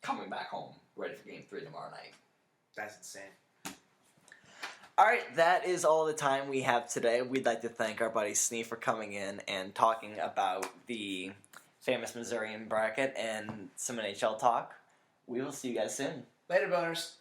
coming back home, ready for game 3 tomorrow night. That's insane. All right, that is all the time we have today. We'd like to thank our buddy Snee for coming in and talking about the famous Missourian bracket and some NHL talk. We will see you guys soon. Later, boners.